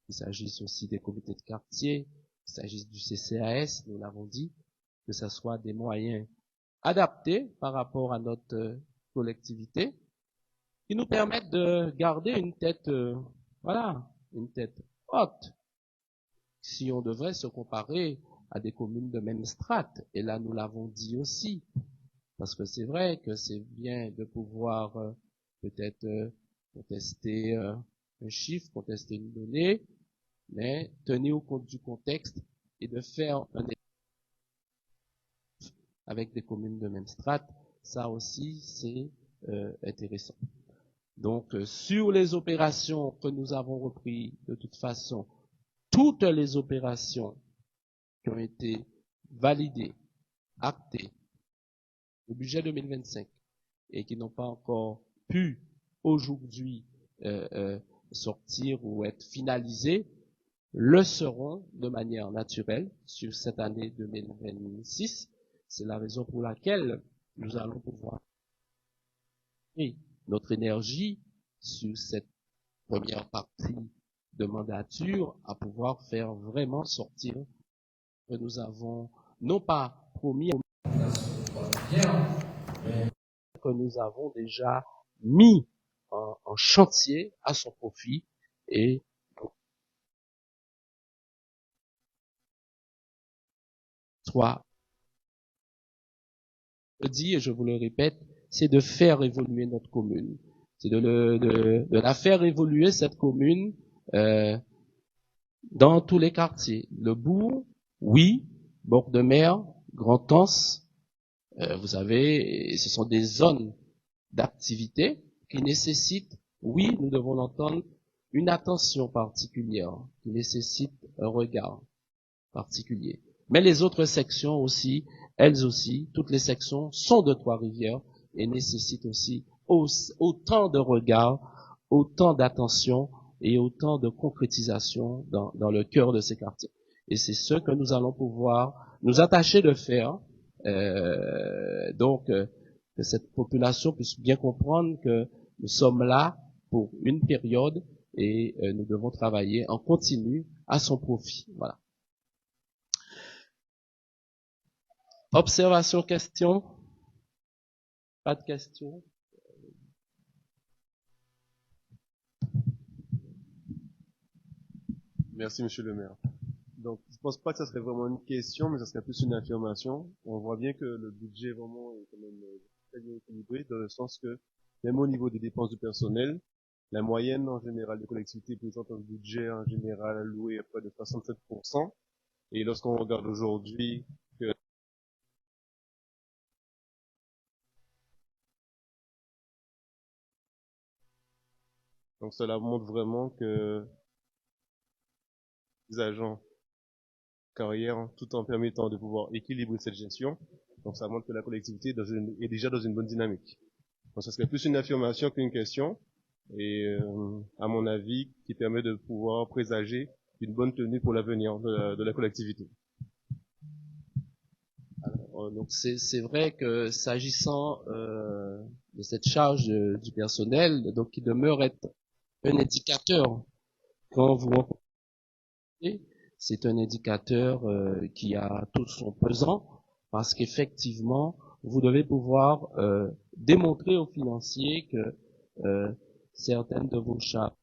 qu'il s'agisse aussi des comités de quartier, qu'il s'agisse du CCAS, nous l'avons dit, que ce soit des moyens adaptés par rapport à notre collectivité, qui nous permettent de garder une tête, voilà, une tête haute. Si on devrait se comparer à des communes de même strate, et là nous l'avons dit aussi, parce que c'est vrai que c'est bien de pouvoir peut-être contester un chiffre, contester une donnée, mais tenir au compte du contexte et de faire un avec des communes de même strate, ça aussi c'est intéressant. Donc sur les opérations que nous avons repris, de toute façon, toutes les opérations qui ont été validées, actées au budget 2025 et qui n'ont pas encore pu aujourd'hui sortir ou être finalisées, le seront de manière naturelle sur cette année 2026. C'est la raison pour laquelle nous allons pouvoir et notre énergie sur cette première partie de mandature à pouvoir faire vraiment sortir que nous avons non pas promis, mais que nous avons déjà mis en chantier à son profit et soit je dis et je vous le répète, c'est de faire évoluer notre commune. C'est de la faire évoluer, cette commune, dans tous les quartiers. Le bourg, oui, bord de mer, Grand-Anse, vous savez, ce sont des zones d'activité qui nécessitent, oui, nous devons l'entendre, une attention particulière, qui nécessite un regard particulier. Mais les autres sections aussi, elles aussi, toutes les sections sont de Trois-Rivières et nécessitent aussi autant de regard, autant d'attention et autant de concrétisation dans le cœur de ces quartiers. Et c'est ce que nous allons pouvoir nous attacher de faire, que cette population puisse bien comprendre que nous sommes là pour une période et nous devons travailler en continu à son profit. Voilà. Observation, question? Pas de questions? Merci, monsieur le maire. Donc, je pense pas que ça serait vraiment une question, mais ça serait plus une affirmation. On voit bien que le budget vraiment est quand même très bien équilibré, dans le sens que, même au niveau des dépenses du personnel, la moyenne en général des collectivités présente un budget en général alloué à près de 67%. Et lorsqu'on regarde aujourd'hui que donc cela montre vraiment que les agents carrière, tout en permettant de pouvoir équilibrer cette gestion. Donc ça montre que la collectivité est déjà dans une bonne dynamique. Donc ça serait plus une affirmation qu'une question, et à mon avis, qui permet de pouvoir présager une bonne tenue pour l'avenir de la collectivité. Alors, donc c'est vrai que s'agissant de cette charge du personnel, donc qui demeure être un indicateur quand vous rencontrez, c'est un indicateur qui a tout son pesant parce qu'effectivement, vous devez pouvoir démontrer aux financiers que certaines de vos charges,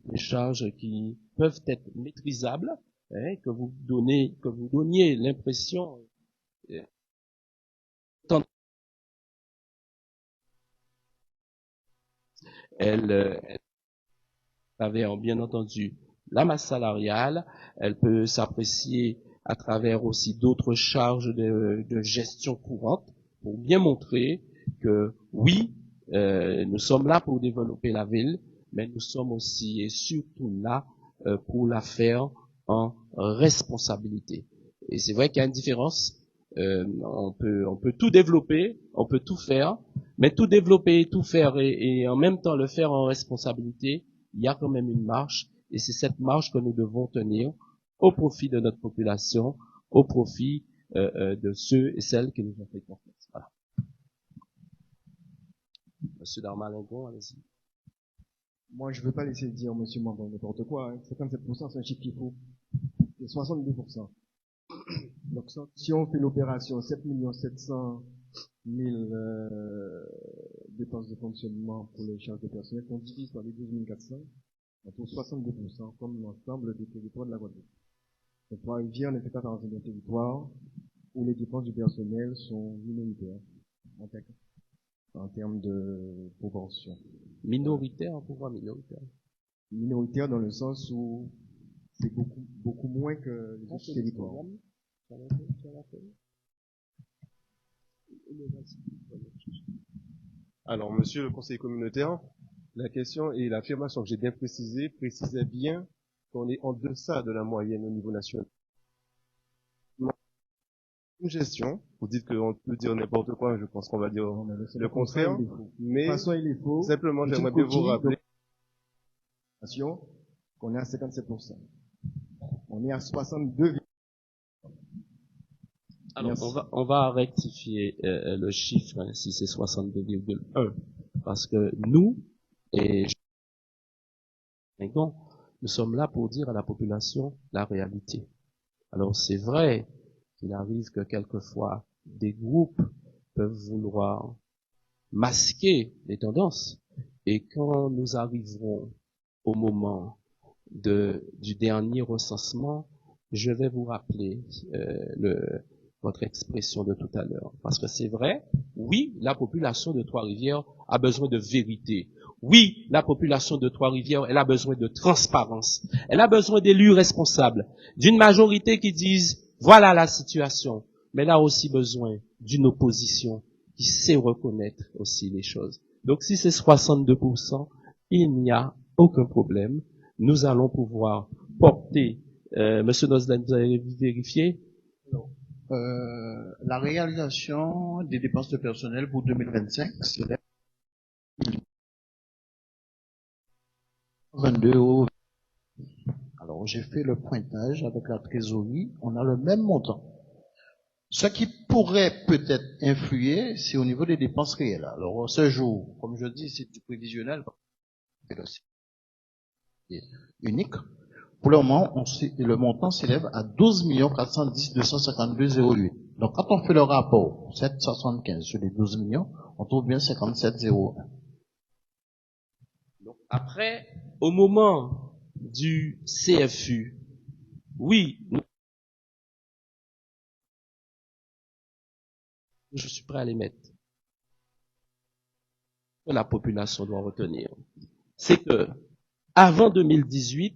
des charges qui peuvent être maîtrisables, hein, que vous donniez l'impression elle travers, bien entendu, la masse salariale, elle peut s'apprécier à travers aussi d'autres charges de gestion courante pour bien montrer que oui, nous sommes là pour développer la ville, mais nous sommes aussi et surtout là pour la faire en responsabilité. Et c'est vrai qu'il y a une différence. On peut tout développer, on peut tout faire, mais tout développer, tout faire et en même temps le faire en responsabilité, il y a quand même une marche, et c'est cette marche que nous devons tenir au profit de notre population, au profit de ceux et celles qui nous ont fait confiance. Voilà. Monsieur Darmalingon, allez-y. Moi, je ne veux pas laisser dire monsieur Mandon n'importe quoi. Hein. 57%, c'est un chiffre qu'il faut. C'est 62%. Donc, si on fait l'opération 7 700 000 dépenses de fonctionnement pour les charges de personnel qu'on divise par les 12 400, on trouve 62% comme l'ensemble des territoires de la Guadeloupe. Donc, Trois-Rivières ne fait pas partie d'un territoire où les dépenses du personnel sont minoritaires en termes de proportion. Minoritaire, pourquoi minoritaire? Minoritaire dans le sens où c'est beaucoup moins que les autres territoires. Alors, monsieur le conseiller communautaire, la question et l'affirmation que j'ai bien précisait bien qu'on est en deçà de la moyenne au niveau national. Une gestion, vous dites qu'on peut dire n'importe quoi, je pense qu'on va dire le contraire, mais De toute façon, il est faux. simplement, C'est j'aimerais une bien vous coquille, rappeler qu'on est à 57%. On est à 62. Alors, Merci. on va rectifier le chiffre, hein, si c'est 62,1, parce que nous, et donc, nous sommes là pour dire à la population la réalité. Alors, c'est vrai qu'il arrive que quelquefois, des groupes peuvent vouloir masquer les tendances, et quand nous arriverons au moment du dernier recensement, je vais vous rappeler votre expression de tout à l'heure. Parce que c'est vrai, oui, la population de Trois-Rivières a besoin de vérité. Oui, la population de Trois-Rivières, elle a besoin de transparence. Elle a besoin d'élus responsables, d'une majorité qui disent, voilà la situation. Mais elle a aussi besoin d'une opposition qui sait reconnaître aussi les choses. Donc si c'est 62%, il n'y a aucun problème. Nous allons pouvoir porter, Monsieur Noslen, vous avez vérifié? La réalisation des dépenses de personnel pour 2025, c'est 22 euros. Alors, j'ai fait le pointage avec la trésorerie, on a le même montant. Ce qui pourrait peut-être influer, c'est au niveau des dépenses réelles. Alors, ce jour, comme je dis, c'est du prévisionnel, c'est unique. Pour le moment, le montant s'élève à 12 410 252,08. Donc, quand on fait le rapport, 7,75 sur les 12 millions, on trouve bien 57,01. Donc, après, au moment du CFU, oui, je suis prêt à les mettre. Que la population doit retenir, c'est que, avant 2018,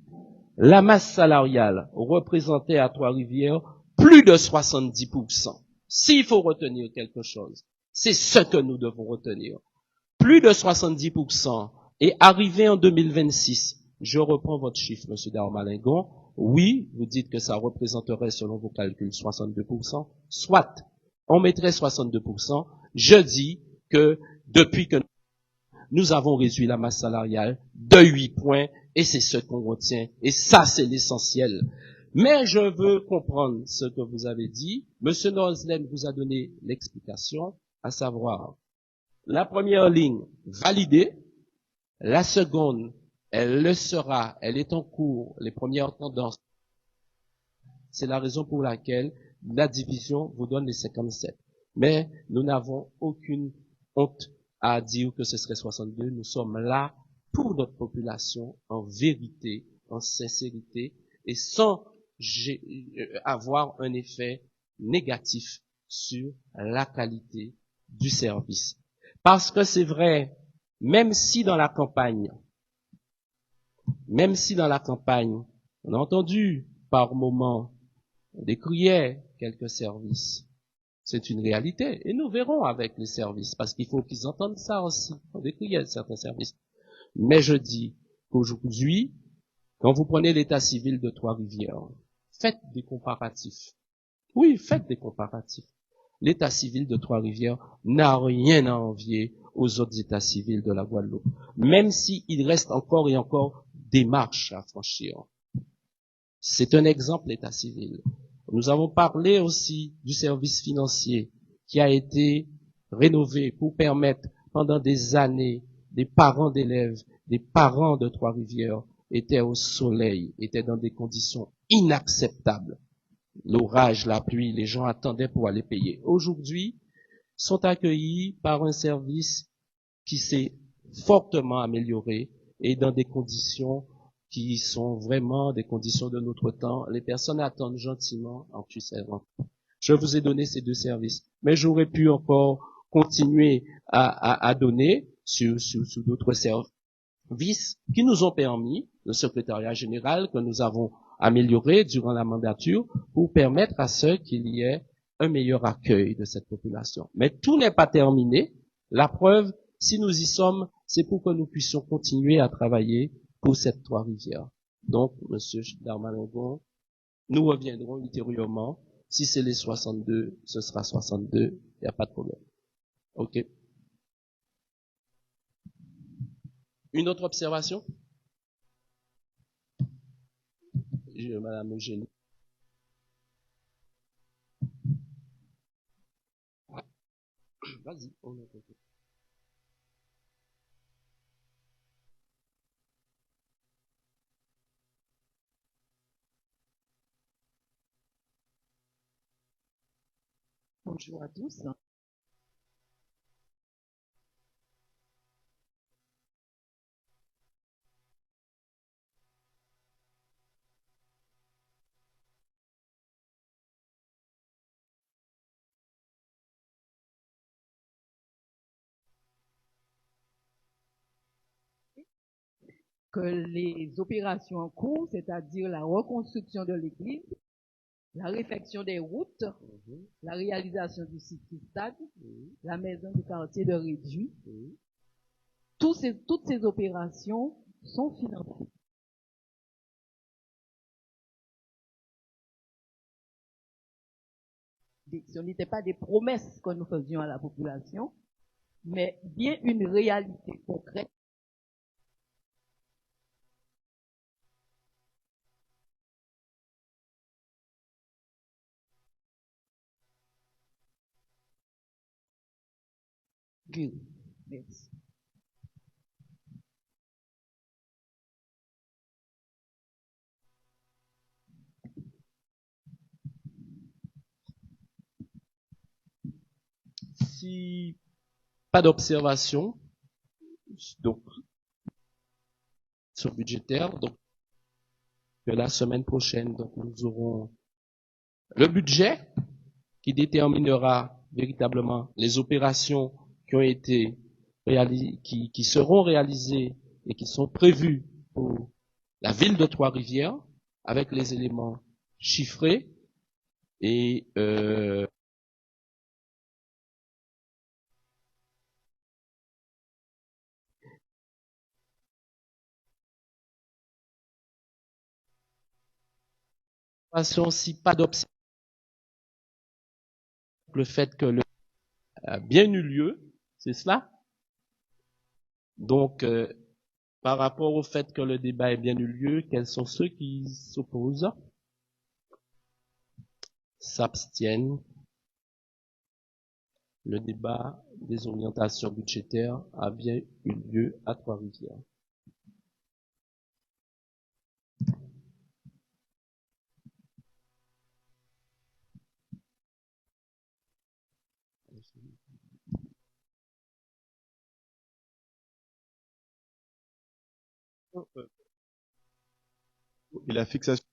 la masse salariale représentait à Trois-Rivières plus de 70%. S'il faut retenir quelque chose, c'est ce que nous devons retenir. Plus de 70%. Et arrivé en 2026, je reprends votre chiffre, Monsieur Darmalingon. Oui, vous dites que ça représenterait, selon vos calculs, 62%. Soit, on mettrait 62%. Je dis que depuis que nous avons réduit la masse salariale de 8 points, et c'est ce qu'on retient. Et ça, c'est l'essentiel. Mais je veux comprendre ce que vous avez dit. Monsieur Noslen vous a donné l'explication, à savoir, la première ligne, validée. La seconde, elle le sera, elle est en cours, les premières tendances. C'est la raison pour laquelle la division vous donne les 57. Mais nous n'avons aucune honte à dire que ce serait 62. Nous sommes là pour notre population, en vérité, en sincérité, et sans avoir un effet négatif sur la qualité du service. Parce que c'est vrai, même si dans la campagne, on a entendu par moments des crières, quelques services, c'est une réalité. Et nous verrons avec les services, parce qu'il faut qu'ils entendent ça aussi. On décriait certains services. Mais je dis qu'aujourd'hui, quand vous prenez l'état civil de Trois-Rivières, faites des comparatifs. Oui, faites des comparatifs. L'état civil de Trois-Rivières n'a rien à envier aux autres états civils de la Guadeloupe. Même s'il reste encore et encore des marches à franchir. C'est un exemple, l'état civil. Nous avons parlé aussi du service financier qui a été rénové pour permettre pendant des années, des parents d'élèves, des parents de Trois-Rivières étaient au soleil, étaient dans des conditions inacceptables. L'orage, la pluie, les gens attendaient pour aller payer. Aujourd'hui, sont accueillis par un service qui s'est fortement amélioré et dans des conditions qui sont vraiment des conditions de notre temps. Les personnes attendent gentiment en servant. Je vous ai donné ces deux services, mais j'aurais pu encore continuer à donner sur d'autres services qui nous ont permis, le secrétariat général que nous avons amélioré durant la mandature pour permettre à ce qu'il y ait un meilleur accueil de cette population. Mais tout n'est pas terminé. La preuve, si nous y sommes, c'est pour que nous puissions continuer à travailler pour cette Trois-Rivières. Donc, Monsieur Darmanin-Gon, nous reviendrons ultérieurement. Si c'est les 62, ce sera 62. Il n'y a pas de problème. OK. Une autre observation? Madame Eugénie. Vas-y, on est content. Bonjour à tous. Que les opérations en cours, c'est-à-dire la reconstruction de l'église, la réfection des routes, la réalisation du site stade, la maison du quartier de Réduit, toutes ces opérations sont financées. Ce n'était pas des promesses que nous faisions à la population, mais bien une réalité concrète. Merci. Si pas d'observation, donc sur budgétaire, donc la semaine prochaine, donc nous aurons le budget qui déterminera véritablement les opérations qui ont été réalisées, qui seront réalisées et qui sont prévues pour la ville de Trois-Rivières avec les éléments chiffrés et si pas d'observation, le fait que le a bien eu lieu, c'est cela. Donc, par rapport au fait que le débat ait bien eu lieu, quels sont ceux qui s'opposent, s'abstiennent? Le débat des orientations budgétaires a bien eu lieu à Trois-Rivières. Et la fixation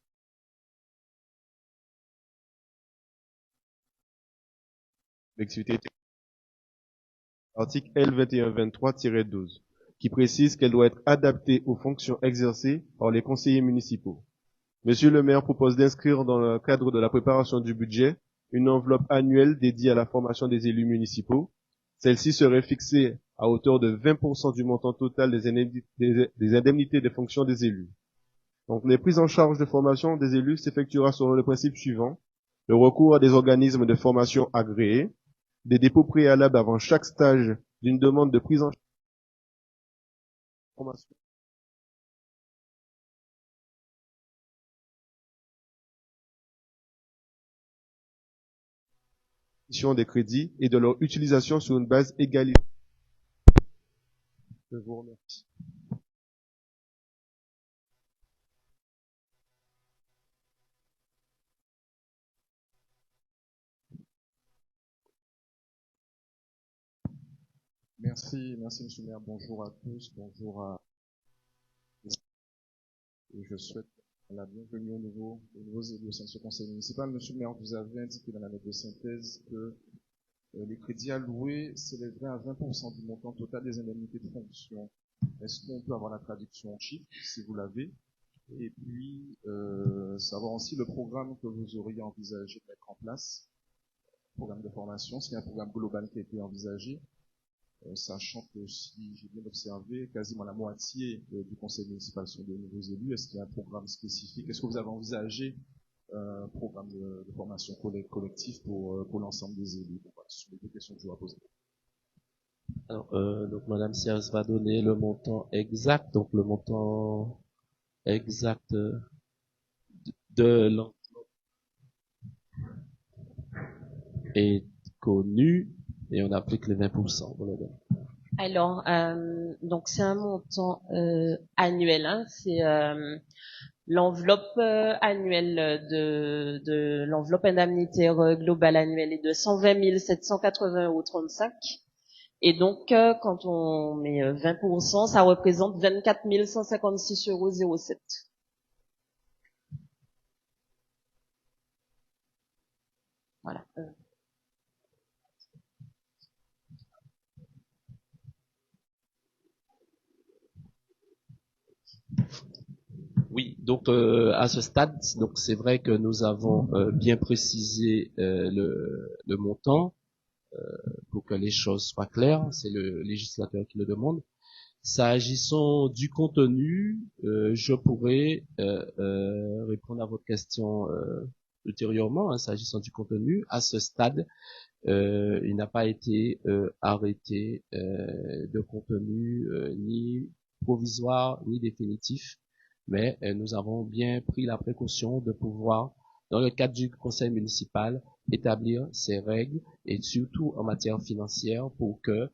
de l'activité article L2123-12, qui précise qu'elle doit être adaptée aux fonctions exercées par les conseillers municipaux. Monsieur le maire propose d'inscrire dans le cadre de la préparation du budget une enveloppe annuelle dédiée à la formation des élus municipaux. Celle-ci serait fixée à hauteur de 20% du montant total des indemnités de fonction des élus. Donc, les prises en charge de formation des élus s'effectuera selon le principe suivant: le recours à des organismes de formation agréés, des dépôts préalables avant chaque stage d'une demande de prise en charge de formation, des crédits et de leur utilisation sur une base égalisée. Je vous remercie. Merci, monsieur le maire. Bonjour à tous, bonjour à... Et je souhaite la bienvenue aux nouveaux élus au sein de ce conseil municipal. Monsieur le maire, vous avez indiqué dans la note de synthèse que les crédits alloués s'élèveraient à 20% du montant total des indemnités de fonction. Est-ce qu'on peut avoir la traduction en chiffres, si vous l'avez? Et puis, savoir aussi le programme que vous auriez envisagé de mettre en place, programme de formation, s'il y a un programme global qui a été envisagé, sachant que si j'ai bien observé, quasiment la moitié du conseil municipal sont de nouveaux élus. Est-ce qu'il y a un programme spécifique? Est-ce que vous avez envisagé un programme de formation collectif pour l'ensemble des élus? Voilà, ce sont les deux questions que je dois poser. Alors, donc Madame Sias va donner le montant exact, donc le montant exact de l'enveloppe est connu et on applique les 20%. Voilà. Alors, donc c'est un montant annuel, hein, c'est l'enveloppe annuelle de l'enveloppe indemnitaire globale annuelle est de 120 780,35 €. Et donc, quand on met 20%, ça représente 24 156,07 €. Voilà. Oui, donc à ce stade, donc c'est vrai que nous avons bien précisé le montant pour que les choses soient claires. C'est le législateur qui le demande. S'agissant du contenu, je pourrais répondre à votre question ultérieurement. Hein, s'agissant du contenu, à ce stade, il n'a pas été arrêté de contenu ni provisoire ni définitif, mais nous avons bien pris la précaution de pouvoir, dans le cadre du conseil municipal, établir ces règles et surtout en matière financière pour que,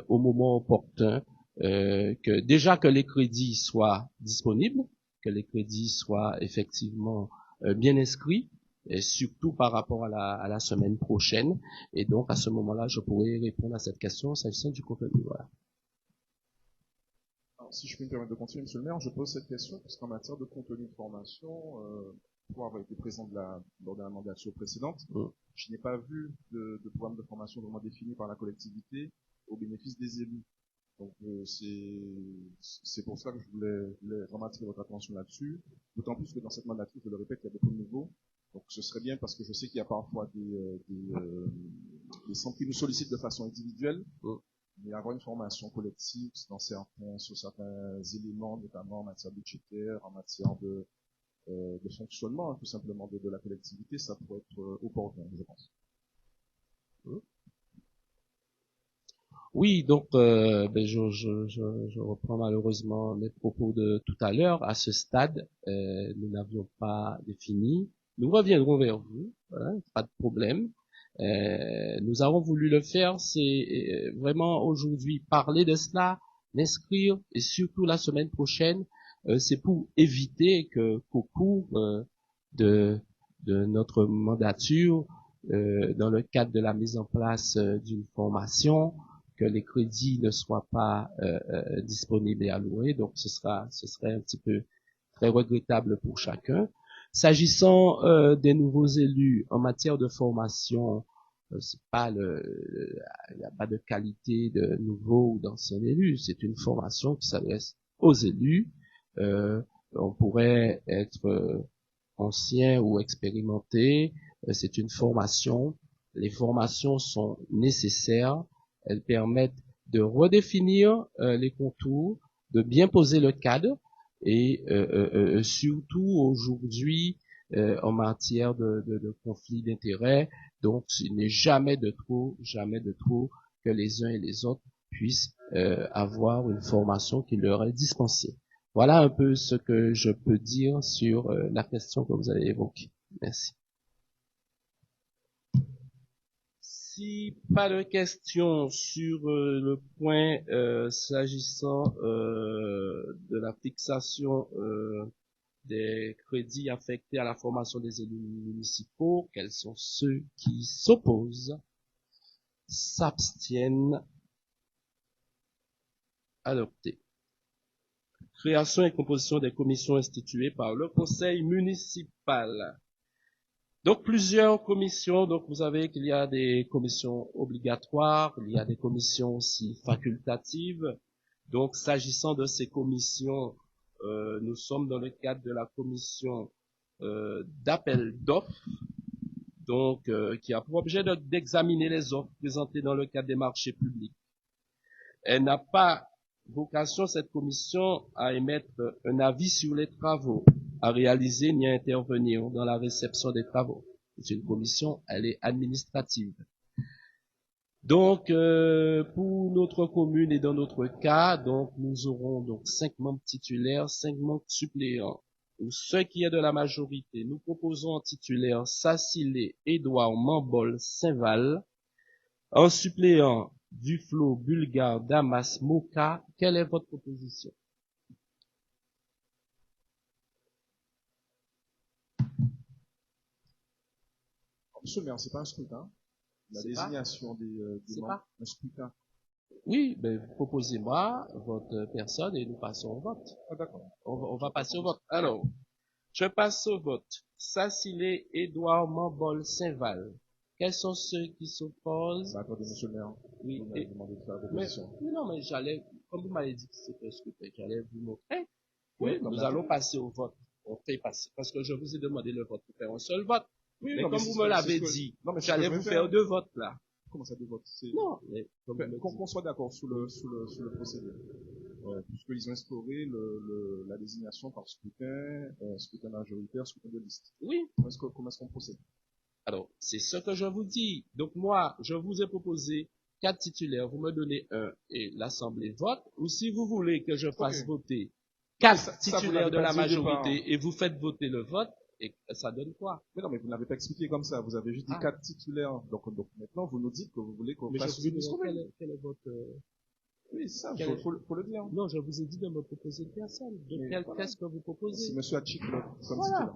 au moment opportun, que déjà que les crédits soient disponibles, que les crédits soient effectivement bien inscrits, et surtout par rapport à la semaine prochaine. Et donc, à ce moment-là, je pourrais répondre à cette question s'agissant du contenu. Voilà. Alors, si je peux me permettre de continuer, monsieur le maire, je pose cette question parce qu'en matière de contenu de formation, pour avoir été présent lors de la mandature précédente, je n'ai pas vu de programme de formation vraiment défini par la collectivité au bénéfice des élus. Donc c'est pour ça que je voulais vraiment attirer votre attention là-dessus, d'autant plus que dans cette mandature, je le répète, il y a beaucoup de nouveaux. Donc ce serait bien parce que je sais qu'il y a parfois des centres qui nous sollicitent de façon individuelle, mais avoir une formation collective sur certains éléments, notamment en matière budgétaire, en matière de fonctionnement, hein, tout simplement de la collectivité, ça pourrait être opportun, je pense. Oui, donc je reprends malheureusement mes propos de tout à l'heure. À ce stade, nous n'avions pas défini. Nous reviendrons vers vous, voilà, pas de problème. Nous avons voulu le faire, c'est vraiment aujourd'hui parler de cela, l'inscrire, et surtout la semaine prochaine, c'est pour éviter qu'au cours de notre mandature, dans le cadre de la mise en place d'une formation, que les crédits ne soient pas disponibles et alloués. Donc ce serait un petit peu très regrettable pour chacun. S'agissant des nouveaux élus en matière de formation, c'est pas il n'y a pas de qualité de nouveau ou d'ancien élu. C'est une formation qui s'adresse aux élus. On pourrait être ancien ou expérimenté. C'est une formation. Les formations sont nécessaires. Elles permettent de redéfinir les contours, de bien poser le cadre et surtout aujourd'hui en matière de conflit d'intérêts. Donc, il n'est jamais de trop que les uns et les autres puissent avoir une formation qui leur est dispensée. Voilà un peu ce que je peux dire sur la question que vous avez évoquée. Merci. Si pas de questions sur le point s'agissant de la fixation des crédits affectés à la formation des élus municipaux, quels sont ceux qui s'opposent, s'abstiennent? Adopté. Création et composition des commissions instituées par le conseil municipal. Donc, plusieurs commissions. Donc, vous savez qu'il y a des commissions obligatoires, il y a des commissions aussi facultatives. Donc, s'agissant de ces commissions, nous sommes dans le cadre de la commission d'appel d'offres, donc qui a pour objet d'examiner les offres présentées dans le cadre des marchés publics. Elle n'a pas vocation, cette commission, à émettre un avis sur les travaux à réaliser ni à intervenir dans la réception des travaux. C'est une commission, elle est administrative. Donc, pour notre commune et dans notre cas, donc nous aurons donc 5 membres titulaires, 5 membres suppléants. Pour ce qui est de la majorité, nous proposons en titulaire Sassilé, Édouard, Mambol, Saint-Val. En suppléant Duflo, Bulgare, Damas, Moka. Quelle est votre proposition? Monsieur le maire, c'est pas un scrutin. La désignation des membres, un scrutin. Oui, ben, proposez-moi votre personne et nous passons au vote. Ah, d'accord. On va passer au vote. Alors, je passe au vote. Sassilé, Édouard, Mambol, Saint-Val. Quels sont ceux qui s'opposent? Bah, attendez, monsieur le maire. Oui, Vous m'avez demandé de faire la proposition. oui, non, mais j'allais, comme vous m'avez dit que c'était un scrutin, j'allais vous montrer. Oui, Oui, nous allons passer au vote. On fait passer, parce que je vous ai demandé le vote pour faire un seul vote. Oui, mais non, comme vous me l'avez dit, j'allais vous faire 2 votes là. Comment ça, 2 votes? Non, mais qu'on soit d'accord sous le procédé. Puisqu'ils ont instauré la désignation par scrutin majoritaire, scrutin de liste. Oui. Comment est-ce qu'on procède? Alors, c'est ce que je vous dis. Donc moi, je vous ai proposé 4 titulaires. Vous me donnez un et l'Assemblée vote. Ou si vous voulez que je fasse voter 4 titulaires de la majorité et vous faites voter le vote, et ça donne quoi? Mais non, mais vous n'avez pas expliqué comme ça. Vous avez juste dit 4 titulaires. Donc maintenant, vous nous dites que vous voulez qu'on fasse une liste. Quel est votre... Oui, ça, faut le dire. Non, je vous ai dit de me proposer une personne. Qu'est-ce que vous proposez? C'est monsieur Hachik, comme titulaire.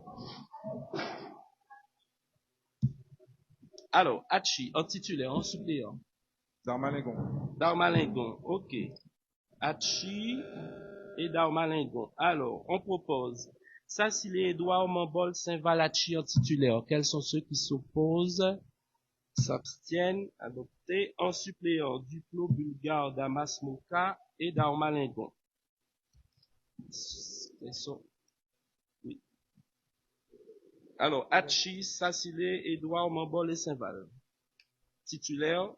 Alors, Hachi, en titulaire, en suppléant. Darmalingon, ok. Hachi et Darmalingon. Alors, on propose Sassilé, Édouard, Mambol, Saint-Val, Hachi en titulaire. Quels sont ceux qui s'opposent? S'abstiennent, adoptés. En suppléant, Duplo, Bulgare, Damas, Moka et Darmalingon. Oui. Alors, Hachi, Sassilé, Édouard, Mambol et Saint-Val. Titulaire.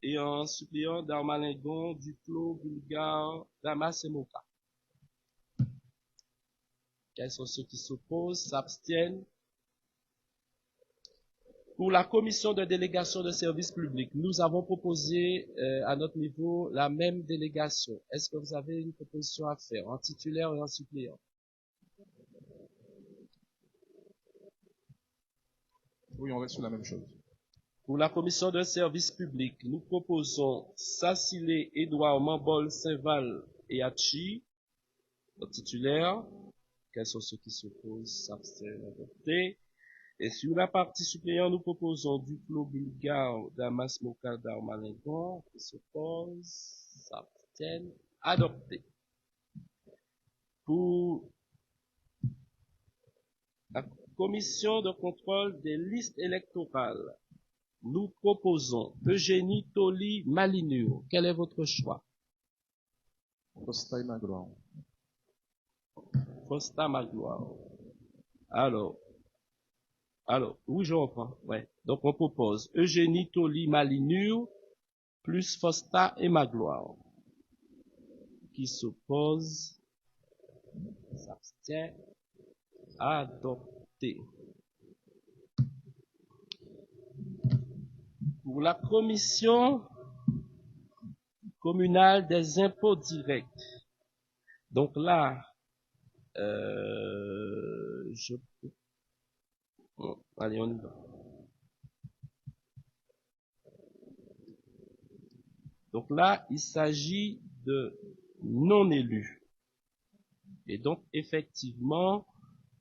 Et en suppléant Darmalingon, Duplo, Bulgare, Damas et Moka. Quels sont ceux qui s'opposent, s'abstiennent? Pour la commission de délégation de services publics, nous avons proposé à notre niveau la même délégation. Est-ce que vous avez une proposition à faire en titulaire et en suppléant? Oui, on reste sur la même chose. Pour la commission de services publics, nous proposons Sassilé, Édouard, Mambol, Saint-Val et Hachi en titulaire. Quels sont ceux qui s'opposent, s'abstiennent, adoptés? Et sur la partie suppléante, nous proposons Duplo, Bulgare, Damas, Moka, Darmalingon, qui s'opposent, s'abstiennent, adoptés. Pour la commission de contrôle des listes électorales, nous proposons Eugénie Toli Malinur. Quel est votre choix? Fosta et Magloire. Fosta Magloire. Alors, oui, je reprends. Ouais. Donc, on propose Eugénie Toli Malinur plus Fosta et Magloire. Qui s'oppose, s'abstient, adopté. Pour la commission communale des impôts directs. Donc là, bon, allez, on y va. Donc là, il s'agit de non-élus. Et donc, effectivement,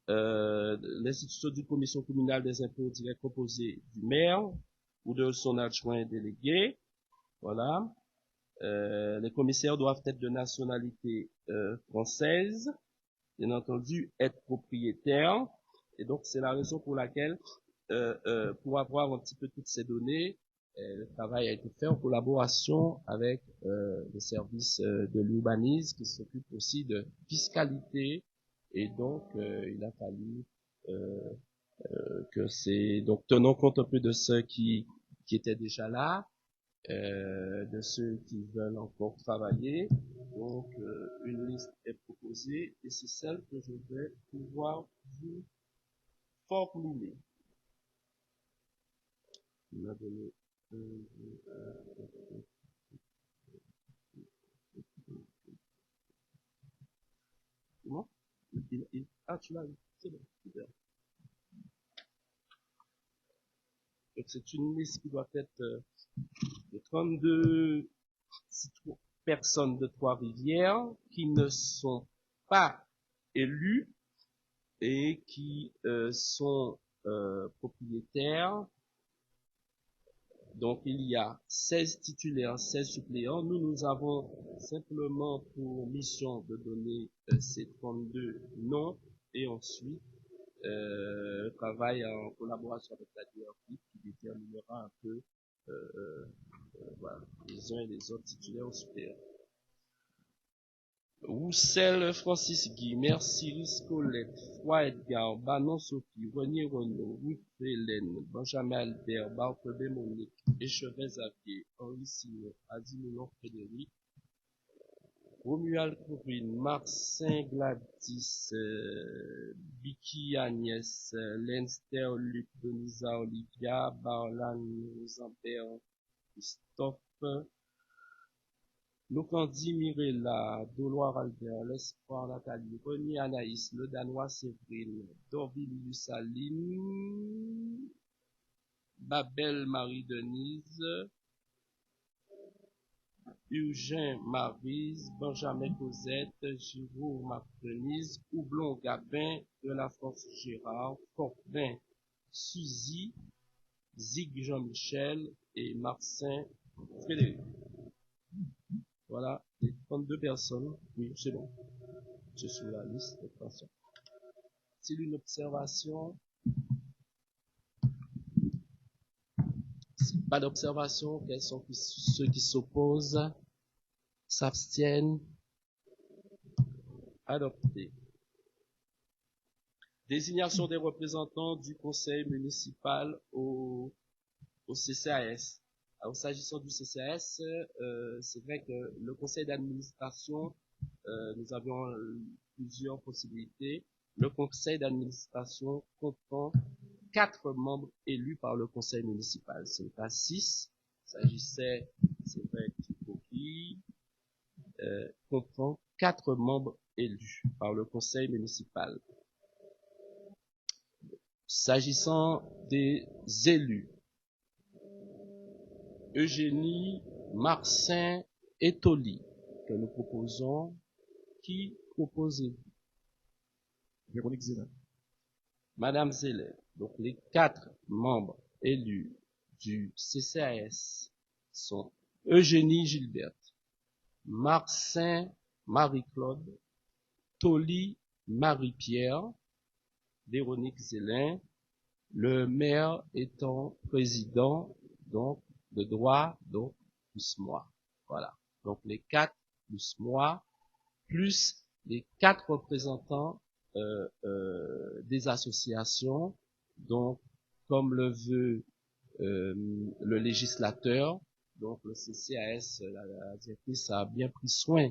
l'institution d'une commission communale des impôts directs composée du maire ou de son adjoint délégué, voilà, Les commissaires doivent être de nationalité française, bien entendu, être propriétaires. Et donc, c'est la raison pour laquelle, pour avoir un petit peu toutes ces données, le travail a été fait en collaboration avec les services de l'urbanisme qui s'occupent aussi de fiscalité. Et donc, il a fallu que c'est... Donc, tenons compte un peu de ceux qui étaient déjà là, de ceux qui veulent encore travailler. Donc, une liste est proposée et c'est celle que je vais pouvoir vous formuler. Il m'a donné comment? Ah, tu l'as eu. C'est bon. Super. Donc, c'est une liste qui doit être de 32 personnes de Trois-Rivières qui ne sont pas élus et qui sont propriétaires. Donc, il y a 16 titulaires, 16 suppléants. Nous avons simplement pour mission de donner ces 32 noms et ensuite travail en collaboration avec la DRP qui déterminera un peu voilà, les uns et les autres titulaires ou suppléants. Roussel Francis Guy, Merciris Colette, Froid Edgar, Banon Sophie, Renier Renaud, Ruth Hélène, Benjamin Albert, Bartholomé Monique, Échevet Xavier, Henri Simon, Adimoulon Frédéric, Romuald Corinne, Marcin Gladys, Vicky Agnès, Lenster Luc, Denisa Olivia, Barlan Rosenberg, Christophe, Locandi Mirella, Doloire Albert, L'Espoir Nathalie, Renier Anaïs, Le Danois Séverine, Dorville Saline, Babel Marie-Denise, Eugène Maryse, Benjamin Cosette, Giraud Marc-Denise, Houblon Gabin, De La Force Gérard, Fortin Suzy, Zig Jean-Michel et Marcin Frédéric. Voilà, les 32 personnes. Oui, c'est bon. Je suis la liste de façon. C'est une observation. Si pas d'observation, quels sont ceux qui s'opposent, s'abstiennent? Adopté. Désignation des représentants du conseil municipal au CCAS. Alors, s'agissant du CCAS, c'est vrai que le conseil d'administration, nous avions plusieurs possibilités. Le conseil d'administration comprend 4 membres élus par le conseil municipal. Ce n'est pas 6. Il s'agissait, c'est vrai, qui comprend 4 membres élus par le conseil municipal. S'agissant des élus, Eugénie, Marcin et Toli, que nous proposons. Qui proposez-vous? Véronique Zélin. Madame Zélin. Donc, les 4 membres élus du CCAS sont Eugénie Gilberte, Marcin Marie-Claude, Toli Marie-Pierre, Véronique Zélin, le maire étant président, donc, de droit, donc, plus moi. Voilà. Donc, les 4 plus moi, plus les 4 représentants des associations, donc, comme le veut le législateur, donc le CCAS, la directrice a bien pris soin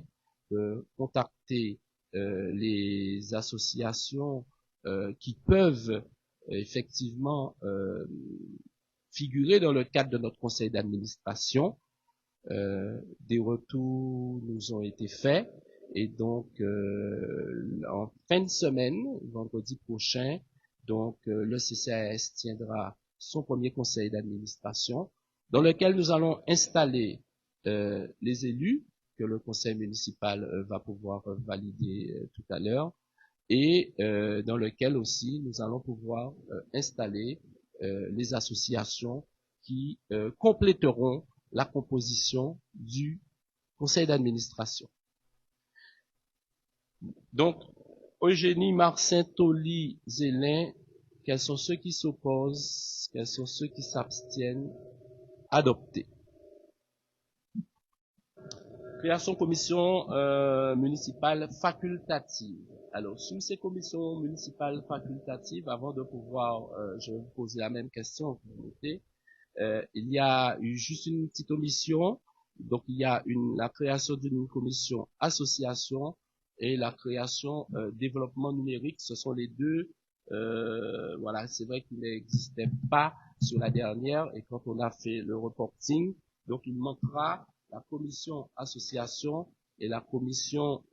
de contacter les associations qui peuvent effectivement figurer dans le cadre de notre conseil d'administration. Des retours nous ont été faits et donc en fin de semaine, vendredi prochain, donc le CCAS tiendra son premier conseil d'administration dans lequel nous allons installer les élus que le conseil municipal va pouvoir valider tout à l'heure et dans lequel aussi nous allons pouvoir installer les associations qui compléteront la composition du conseil d'administration. Donc, Eugénie, Marcin, Toli, Zélin, quels sont ceux qui s'opposent, quels sont ceux qui s'abstiennent? Adopté. Création commission municipale facultative. Alors, sous ces commissions municipales facultatives, avant de pouvoir, je vais vous poser la même question que vous mettez, il y a eu juste une petite omission. Donc, il y a la création d'une commission association et la création développement numérique. Ce sont les deux. Voilà, c'est vrai qu'il n'existait pas sur la dernière et quand on a fait le reporting, donc il manquera la commission association et la commission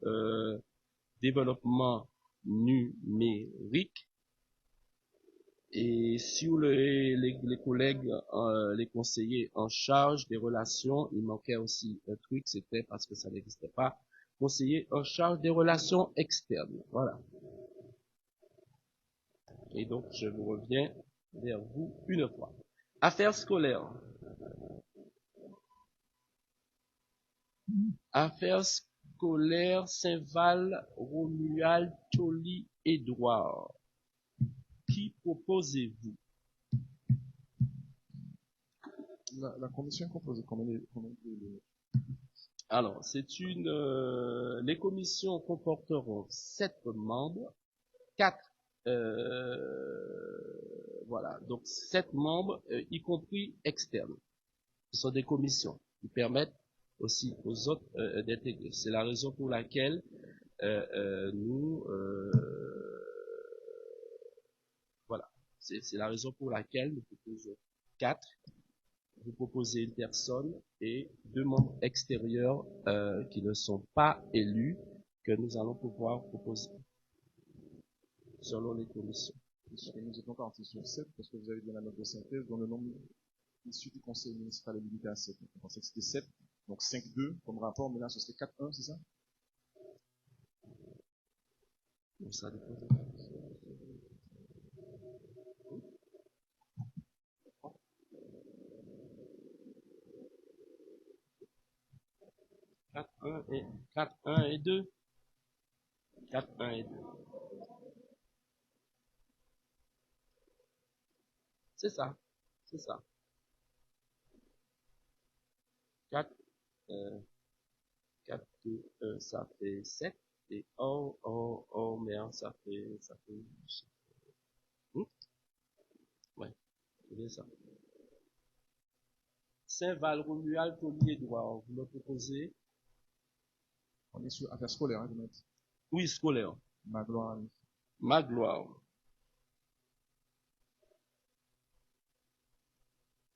développement numérique. Et sur les collègues, les conseillers en charge des relations, il manquait aussi un truc, c'était parce que ça n'existait pas, conseiller en charge des relations externes. Voilà. Et donc, je vous reviens vers vous une fois. Affaires scolaires. Affaires scolaires, Saint-Val, Romuald, Toli, Édouard. Qui proposez-vous? La commission est composée combien de... Alors, c'est les commissions comporteront 7 membres, 4, voilà, donc 7 membres, y compris externes. Ce sont des commissions qui permettent aussi aux autres d'intégrer. C'est la raison pour laquelle voilà, c'est la raison pour laquelle nous proposons 4. Vous proposez une personne et 2 membres extérieurs qui ne sont pas élus que nous allons pouvoir proposer selon les commissions. Nous étions partis sur 7 parce que vous avez donné la note de synthèse dont le nombre issu du conseil municipal est limité à 7. On pensait que c'était 7, donc 5-2 comme rapport, mais là ce serait 4-1, c'est ça? Donc ça dépend. 4-1 et 2. 4-1 et 2. C'est ça. C'est ça. 4, 2, 1, ça fait 7. Et merde, ça fait. Ouais, c'est bien ça. Saint-Val, Romuald, Toli, Édouard, vous me proposez? On est sur affaires scolaires, hein, vous mettez? Oui, scolaire. Magloire. Magloire.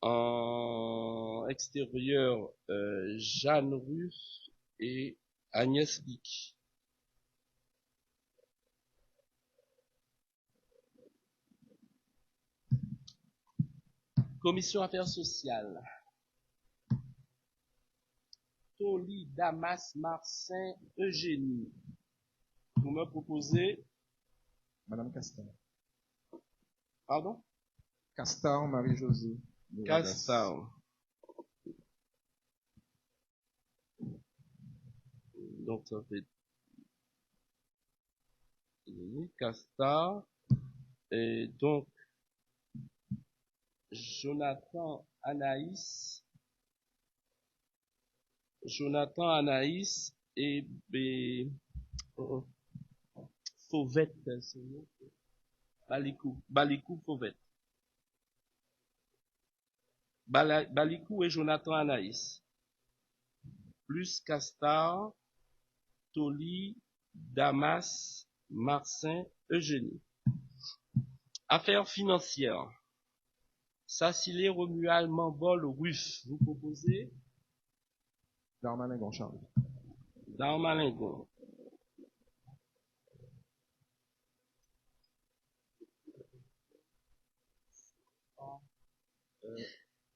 En extérieur, Jeanne Russe et Agnès Bic. Commission affaires sociales. Toli, Damas, Marcin, Eugénie. Vous me proposez? Madame Castar. Pardon? Castar, Marie-Josée. Castar. Donc ça fait Castar. Et donc Jonathan Anaïs et Fauvette, Balikou Fauvette. Balikou et Jonathan Anaïs. Plus Castar, Toli, Damas, Marcin, Eugénie. Affaires financières. Sacilé, Romuald, Mambol, Russe. Vous proposez? Darmalingon, Charles. Darmalingon.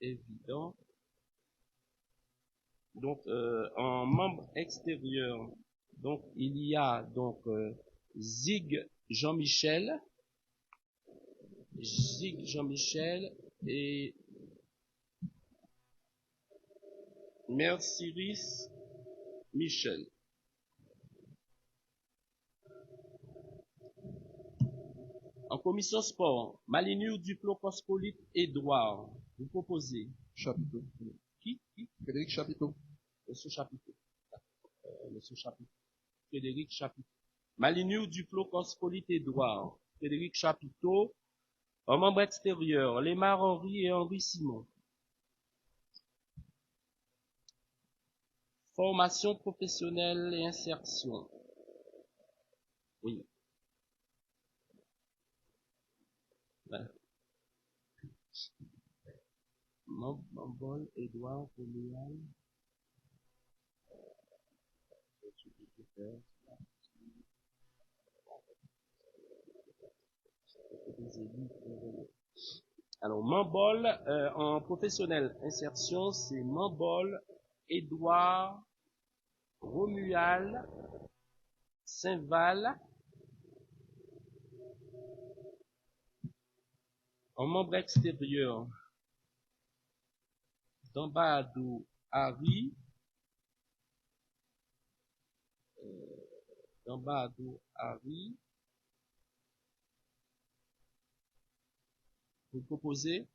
Évident. Donc, en membre extérieur, donc il y a donc Zig Jean-Michel et Merciris Michel. En commission sport, Malinur, Duplo, Cospolite, Édouard. Vous proposez. Chapiteau. Qui? Frédéric Chapiteau. Monsieur Chapiteau. Monsieur Chapiteau. Frédéric Chapiteau. Malinur, Duplo, Cospolite, Édouard. Frédéric Chapiteau. En membre extérieur, Lemar Henri et Henri Simon. Formation professionnelle et insertion. Oui. Mambol, Edouard, Romuald. Alors, Mambol, en professionnel insertion, c'est Mambol, Édouard, Romuald, Saint-Val. En membre extérieur, Dambadou, Harry, Dambadou, Harry. Vous proposez?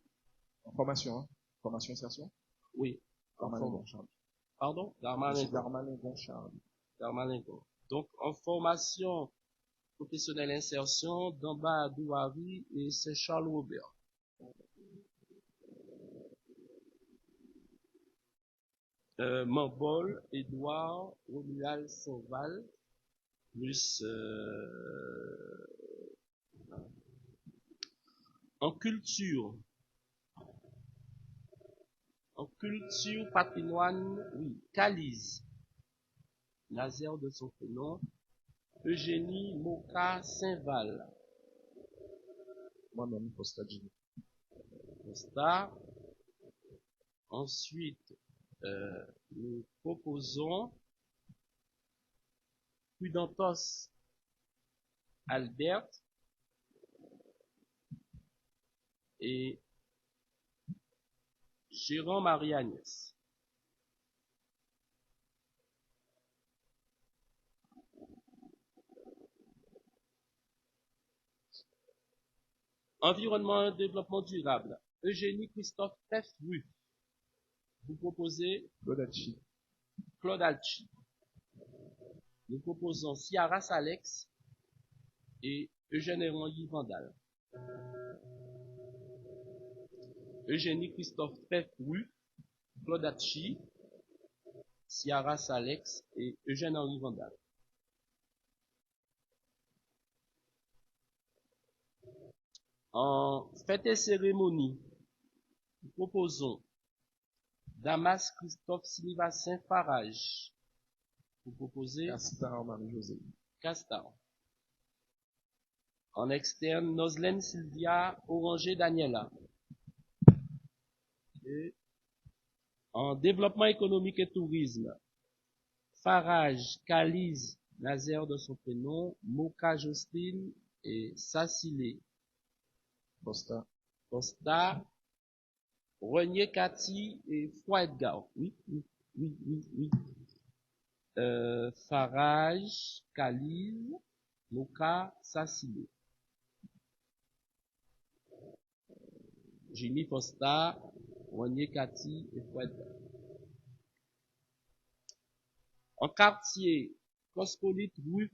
En formation, hein. Formation insertion. Oui. Darmanin Gonchard. Pardon? Darmanin Gonchard. Darmanin. Donc, en formation professionnelle insertion, Dambadou, Harry et c'est Charles Robert. Mambol, Édouard, Romuald, Saint-Val, plus en culture patrimoine, oui, Calise, Nazaire de son prénom, Eugénie, Moka, Saint-Val. Moi-même, Costa Gini. Costa. Ensuite, nous proposons Prudentos Albert et Jérôme Marie-Agnès. Environnement et développement durable. Eugénie Christophe Ruff. Vous proposez Claude Alchi. Nous proposons Ciaras Alex et Eugène Henri Vandal. Eugénie Christophe Ruff, Claude Alchi, Ciaras Alex et Eugène Henri Vandal. En fête et cérémonie, nous proposons Damas Christophe Sylvassin Farage. Vous proposez Castar Marie-Josée. Castar. En externe, Nozlène Sylvia Oranger Daniela. Et en développement économique et tourisme, Farage, Calise, Nazaire de son prénom, Moka Jocelyne et Sassilé. Costa, Renier Cathy et Froid Edgar. Oui. Farage, Calise, Moka, Sassilé. Jimmy Costa, Renier Cathy et Froid Edgar. En quartier, Cospolite Ruff,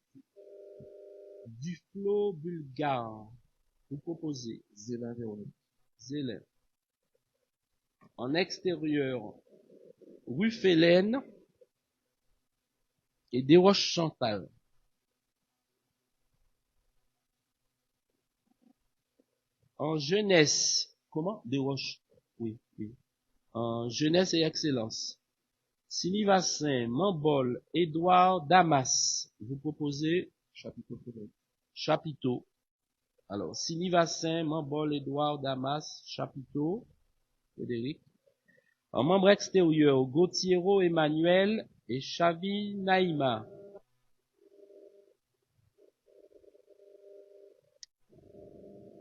Duflo Bulgare. Vous proposez Zélin Véronique. Zélin. En extérieur, Ruff Hélène et Desroches Chantal. En jeunesse, comment? Desroches. Oui. En jeunesse et excellence. Sylvassin, Mambol, Édouard, Damas. Vous proposez Chapiteau. Alors, Sylvassin, Mambol, Édouard, Damas, Chapiteau, Frédéric. En membre extérieur, Gautiero, Emmanuel et Chavi Naïma.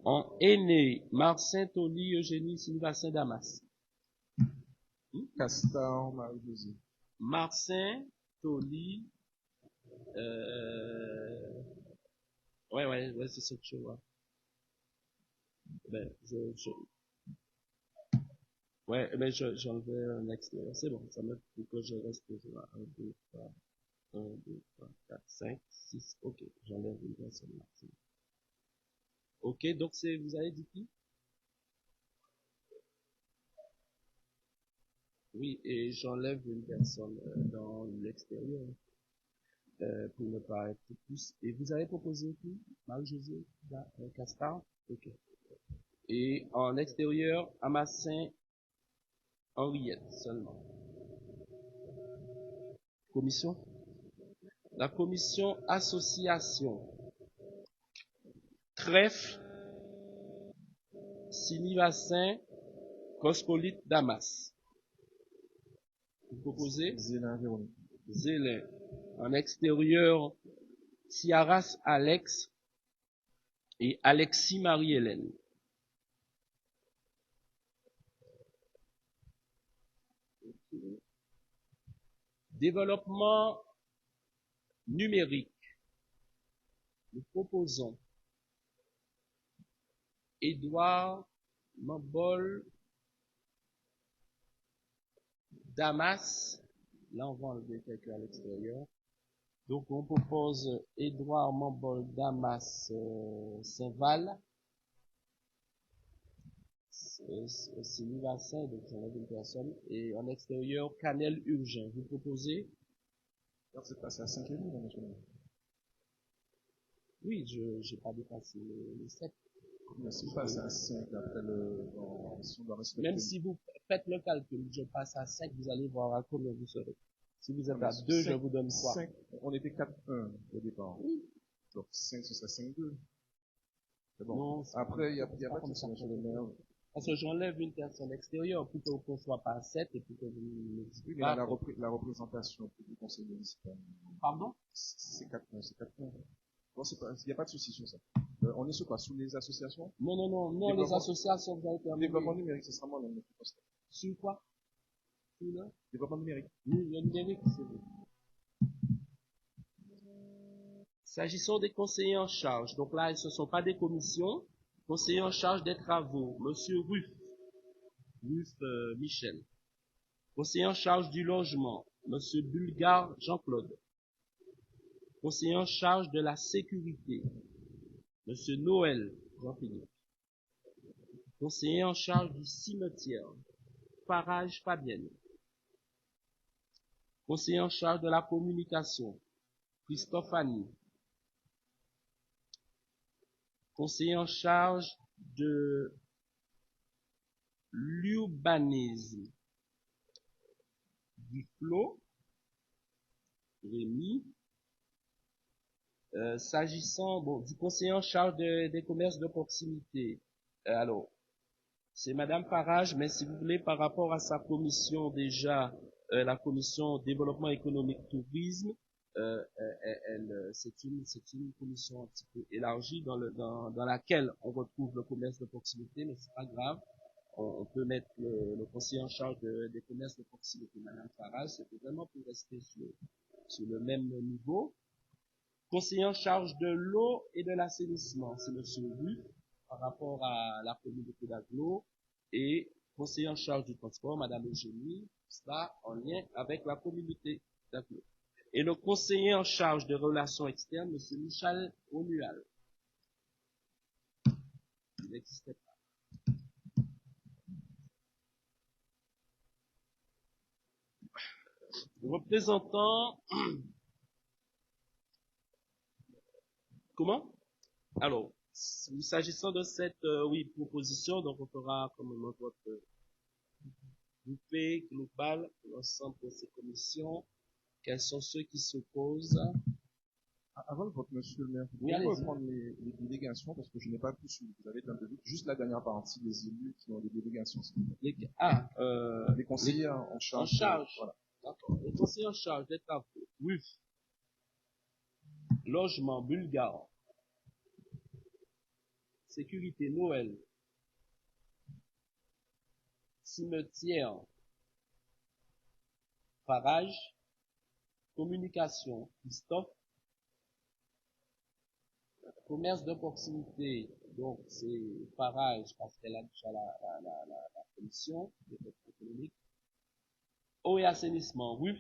En aîné, Marcin, Toli, Eugénie, Sylvassin, Damas. Castar Marie-Josée. Marcin, Bartoli. Ouais, c'est ce que je vois. Ben, j'enlevais un extérieur. C'est bon, ça me faut que je reste là. 1, 2, 3, 1, 2, 3, 4, 5, 6. Ok, j'enlève une personne là. Ok, donc vous avez dit qui? Oui, et j'enlève une personne dans l'extérieur pour ne pas être plus. Et vous avez proposé qui? Marie-Josée Castard? Ok. Et en extérieur, Amassin Henriette seulement. Commission? La commission association. Trèfle, Sinivassin, Cospolite Damas. Vous proposez? Zélin Véronique. Zélin. En extérieur, Tiaras Alex et Alexis Marie-Hélène. Développement numérique. Nous proposons Édouard Mambol Damas. Là, on va enlever quelqu'un à l'extérieur. Donc, on propose Édouard Mambol Damas Saint-Val. Sylvie Vassin, donc j'enlève une personne. Et en extérieur, Canel Urgent. Vous proposez? C'est passé à 5 élus, monsieur le maire. Oui, je n'ai pas dépassé les 7. Mais si je passe à 5 après si on doit respecter. Même si vous faites le calcul, je passe à 5, vous allez voir à combien vous serez. Si vous êtes à 2, je vous donne 3. 5, on était 4-1 au départ. Oui. Donc 5, ce serait 5-2. C'est bon. Non, après, il n'y a pas de souci, monsieur le maire. Parce que j'enlève une personne extérieure pour qu'on ne soit pas à 7 et pour que vous ne dites oui, pas. Mais la représentation du conseil municipal. Pardon? C'est 4-1, c'est 4-1. Bon, il n'y a pas de souci sur ça. On est sur quoi? Sous les associations? Non, les associations, vous avez terminé. Développement numérique, ce sera moi le poste. Sur quoi? Sur le développement numérique. Oui, le numérique, c'est bon. S'agissant des conseillers en charge, donc là, ce ne sont pas des commissions. Conseiller en charge des travaux, Monsieur Ruff Michel. Conseiller en charge du logement, Monsieur Bulgare Jean-Claude. Conseiller en charge de la sécurité, Monsieur Noël Jean-Philippe. Conseiller en charge du cimetière, Farage Fabienne. Conseiller en charge de la communication, Christophe Annie. Conseiller en charge de l'urbanisme, Duflo, Rémi. S'agissant du conseiller en charge des commerces de proximité, alors, c'est Madame Farage, mais si vous voulez, par rapport à sa commission déjà, la commission développement économique tourisme, c'est une commission un petit peu élargie dans laquelle on retrouve le commerce de proximité, mais c'est pas grave. On peut mettre le conseiller en charge des commerces de proximité, Madame Farage, c'était vraiment pour rester sur le même niveau. Conseiller en charge de l'eau et de l'assainissement, c'est Monsieur Ruff, par rapport à la communauté d'Aglo, et conseiller en charge du transport, Madame Eugénie, cela en lien avec la communauté d'Aglo. Et le conseiller en charge des relations externes, Monsieur Michel Onual. Il n'existait pas. Représentant... Comment? Alors, s'agissant de cette proposition, donc on fera comme un vote groupé, global, pour l'ensemble de ces commissions. Quels sont ceux qui s'opposent? Avant le vote, monsieur le maire, vous pouvez reprendre les délégations, parce que je n'ai pas tout suivi. Vous avez un peu vite. Juste la dernière partie des élus qui ont des délégations. Les conseillers en charge. Voilà. D'accord. Les conseillers en charge des travaux. Oui. Logement Bulgare. Sécurité Noël. Cimetière Farage. Communication, Christophe. Commerce de proximité, donc c'est Farage parce qu'elle a déjà la commission de développement économique. Eau et assainissement, RUF.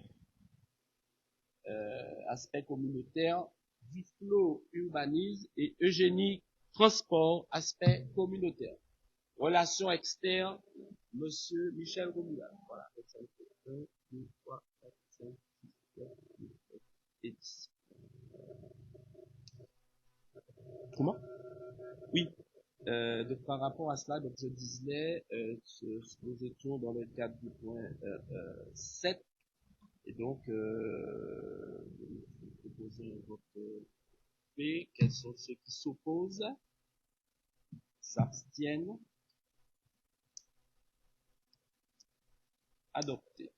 Aspect communautaire. Duflo, urbanisme. Et Eugénie, transport, aspect communautaire. Relations externes, Monsieur Michel Romuald. Voilà. 1, 2, 3, 4, 5, 6, 7, 8, 9 et 10. Comment? Oui. Donc par rapport à cela, donc je disais, nous étions dans le cadre du point 7, et donc vous proposez un vote P. Quels sont ceux qui s'opposent, s'abstiennent, adoptés.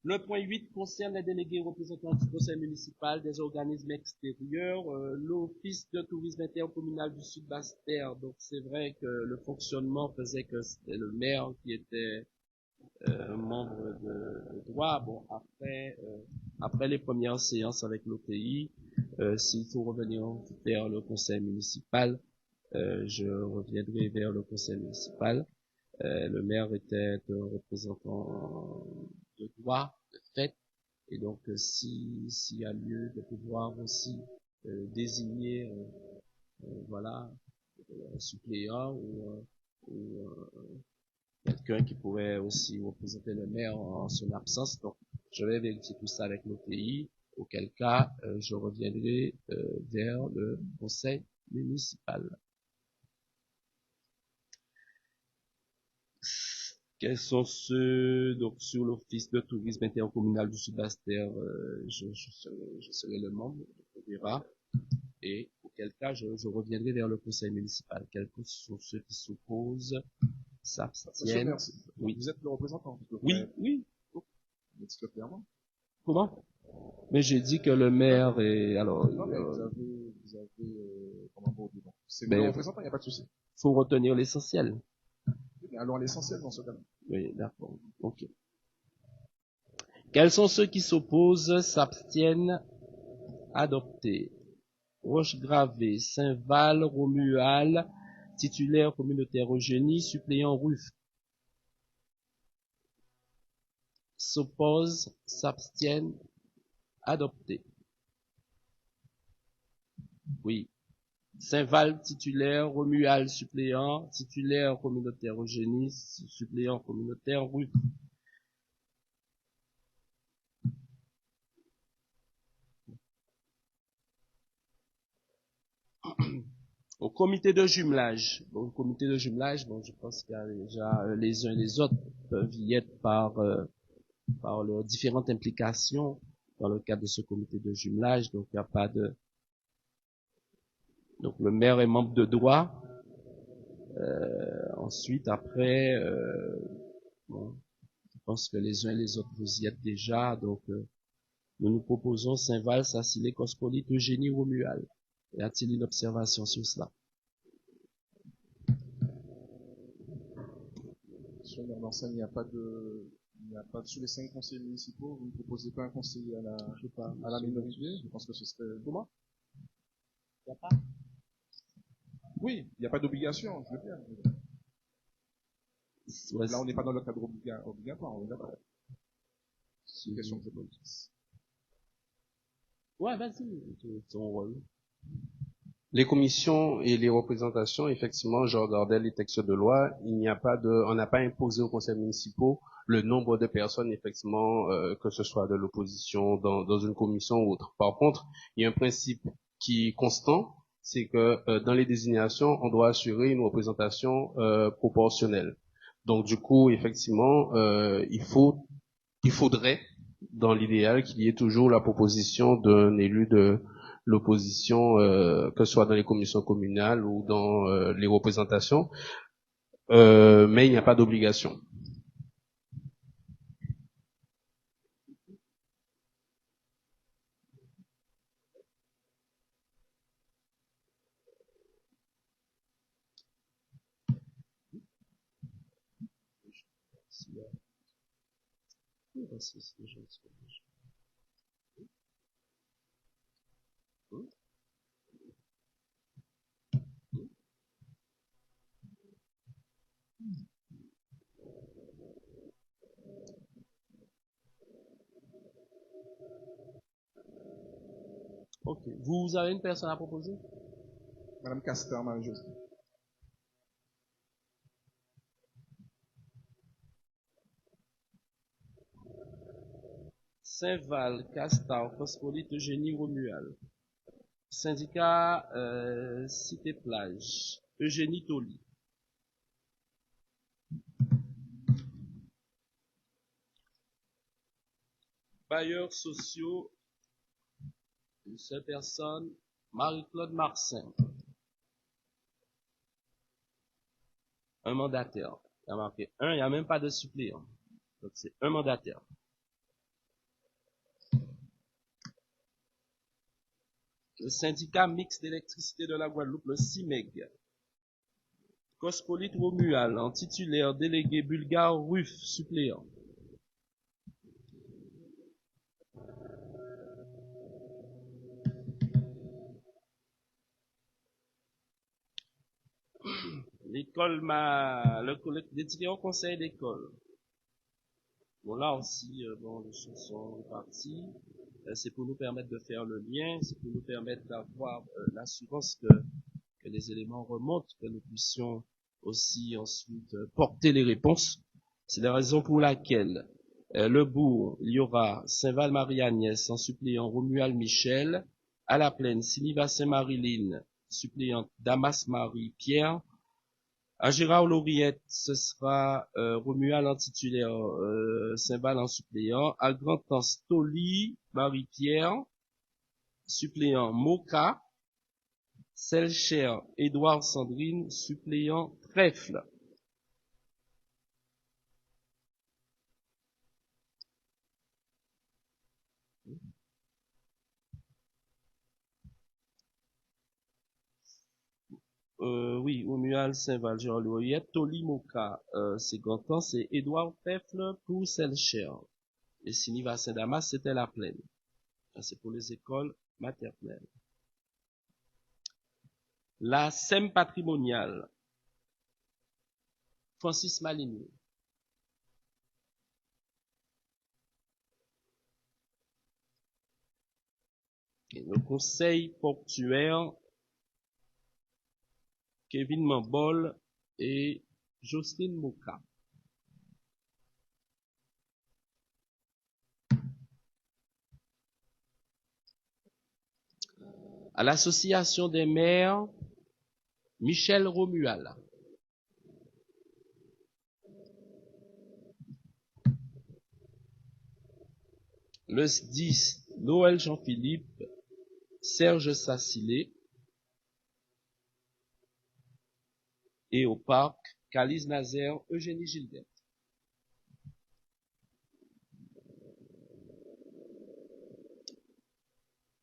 Le point 8 concerne les délégués représentants du conseil municipal, des organismes extérieurs, l'office de tourisme intercommunal du Sud-Basse-Terre. Donc c'est vrai que le fonctionnement faisait que c'était le maire qui était membre de droit. Bon, après les premières séances avec l'OTI, s'il faut revenir vers le conseil municipal, je reviendrai vers le conseil municipal. Le maire était un représentant de droit, de fait, et donc s'il y a lieu de pouvoir aussi désigner voilà, un suppléant ou quelqu'un qui pourrait aussi représenter le maire en son absence. Donc, je vais vérifier tout ça avec l'OTI, auquel cas, je reviendrai vers le conseil municipal. Quels sont ceux, donc, sur l'office de tourisme intercommunal du Sud-Basse-Terre, je serai le membre, on verra. Et auquel cas, je reviendrai vers le conseil municipal. Quels sont ceux qui s'opposent, s'abstiennent? Oui. Vous êtes le représentant. Oui, oui. Dites-le clairement. Comment? Mais j'ai dit que le maire est, alors, non, mais vous avez comment vous dire? C'est ben, le représentant, il n'y a pas de souci. Faut retenir l'essentiel. Alors l'essentiel dans ce cas-là. Oui, d'accord. Ok. Quels sont ceux qui s'opposent, s'abstiennent, adoptés? Roche-Gravé, Saint-Val, Romuald, titulaire communautaire Eugénie, suppléant RUF. S'opposent, s'abstiennent, adoptés. Oui. Saint-Val, titulaire, Romuald, suppléant, titulaire communautaire Eugénie, suppléant communautaire RUF. Au comité de jumelage. Bon, au comité de jumelage, bon, je pense qu'il y a déjà les uns et les autres peuvent y être par leurs différentes implications dans le cadre de ce comité de jumelage. Donc il n'y a pas de. Donc le maire est membre de droit. Ensuite, après, bon, je pense que les uns et les autres vous y êtes déjà. Donc nous proposons Saint-Val, Sacilé, Cospolite, Eugénie, Romuald. Y a-t-il une observation sur cela? Sur l'enseigne, il n'y a pas de, sur les 5 conseillers municipaux, vous ne proposez pas un conseiller à la minorité? Je pense que ce serait, comment? Il n'y a pas? Oui, il n'y a pas d'obligation, je veux bien. Ouais, là, on n'est pas dans le cadre obligatoire, on est d'accord. C'est une question que je pose. Ouais, vas-y, ton rôle. Les commissions et les représentations, effectivement, je regardais les textes de loi, on n'a pas imposé aux conseils municipaux le nombre de personnes, effectivement, que ce soit de l'opposition dans une commission ou autre. Par contre, il y a un principe qui est constant, c'est que dans les désignations, on doit assurer une représentation proportionnelle. Donc, du coup, effectivement, il faudrait, dans l'idéal, qu'il y ait toujours la proposition d'un élu de l'opposition, que ce soit dans les commissions communales ou dans les représentations, mais il n'y a pas d'obligation. Ok. Vous avez une personne à proposer? Madame Castor, Marie-Josée. Saint-Val, Castor, Phospholite, Eugénie, Romuald. Syndicat Cité Plage, Eugénie Toli. Bailleurs sociaux, une seule personne, Marie-Claude Marcin. Un mandataire. Il y a marqué un, il n'y a même pas de suppléant. Donc c'est un mandataire. Le syndicat mixte d'électricité de la Guadeloupe, le CIMEG. Cospolite Romuald, en titulaire, délégué bulgare Ruf, suppléant. L'école dédié au conseil d'école. Bon, là aussi, les choses sont réparties. C'est pour nous permettre de faire le lien, c'est pour nous permettre d'avoir l'assurance que les éléments remontent, que nous puissions aussi ensuite porter les réponses. C'est la raison pour laquelle le bourg, il y aura Saint-Val-Marie-Agnès en suppléant Romuald Michel, à la plaine Siniva Saint-Marie-Line, suppléant Damas Marie-Pierre, à Gérard-Lauriette, ce sera Romuald en titulaire, Saint-Val en suppléant. À Grand-Anse, Toli, Marie-Pierre, suppléant Moka. Selcher, Édouard Sandrine, suppléant Trèfle. Oui, Romuald, Saint-Val, Gérard-Lauriette, Toli, Moka, c'est Grand-Anse, c'est Édouard Trèfle pour Selcher. Et Siniva Saint-Damas, c'était la plaine. C'est pour les écoles maternelles. La SEM patrimoniale. Francis Maligny. Le conseil portuaire, Kevin Mambol et Jocelyne Moka. À l'association des maires, Michel Romuald. Le SDIS, Noël Jean-Philippe, Serge Sassilé. Et au parc, Calice Nazaire, Eugénie Gilbert.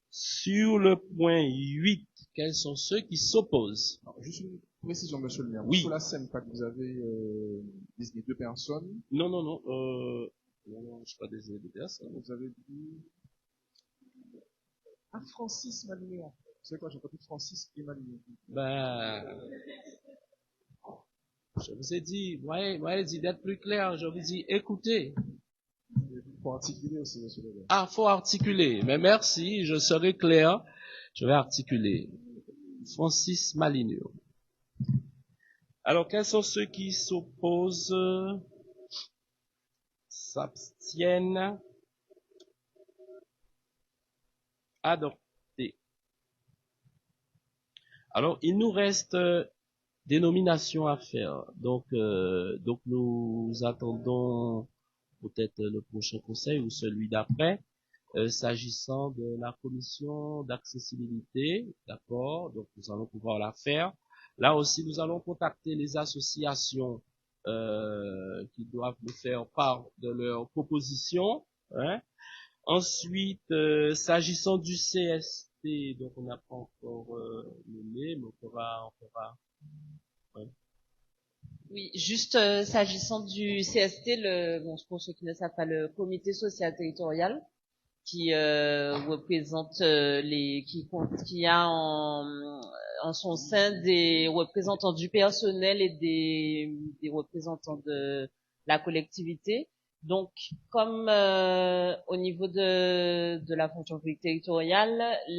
Sur le point 8, quels sont ceux qui s'opposent? Juste une précision, monsieur le maire. Oui. Sur la SEMPAC, vous avez désigné 2 personnes. Non, je ne suis pas désigné de personnes. Vous avez dit... Ah, Francis Maligny. Vous savez quoi, j'ai pas dit Francis et Maligny. Je vous ai dit, moi, dit d'être plus clair. Je vous dis, écoutez. Il faut articuler aussi, monsieur le maire. Ah, faut articuler. Mais merci, je serai clair. Je vais articuler. Francis Maligny. Alors, quels sont ceux qui s'opposent, s'abstiennent, adoptés? Alors, il nous reste des nominations à faire. Donc nous attendons peut-être le prochain conseil ou celui d'après, s'agissant de la commission d'accessibilité, d'accord? Donc nous allons pouvoir la faire. Là aussi, nous allons contacter les associations qui doivent nous faire part de leurs propositions. Hein? Ensuite, s'agissant du CST, donc on n'a pas encore nommé, mais on fera. Ouais. Oui, juste s'agissant du CST, bon, pour ceux qui ne savent pas, le comité social territorial, qui représente qui a en son sein des représentants du personnel et des représentants de la collectivité. Donc, comme au niveau de la fonction publique territoriale, il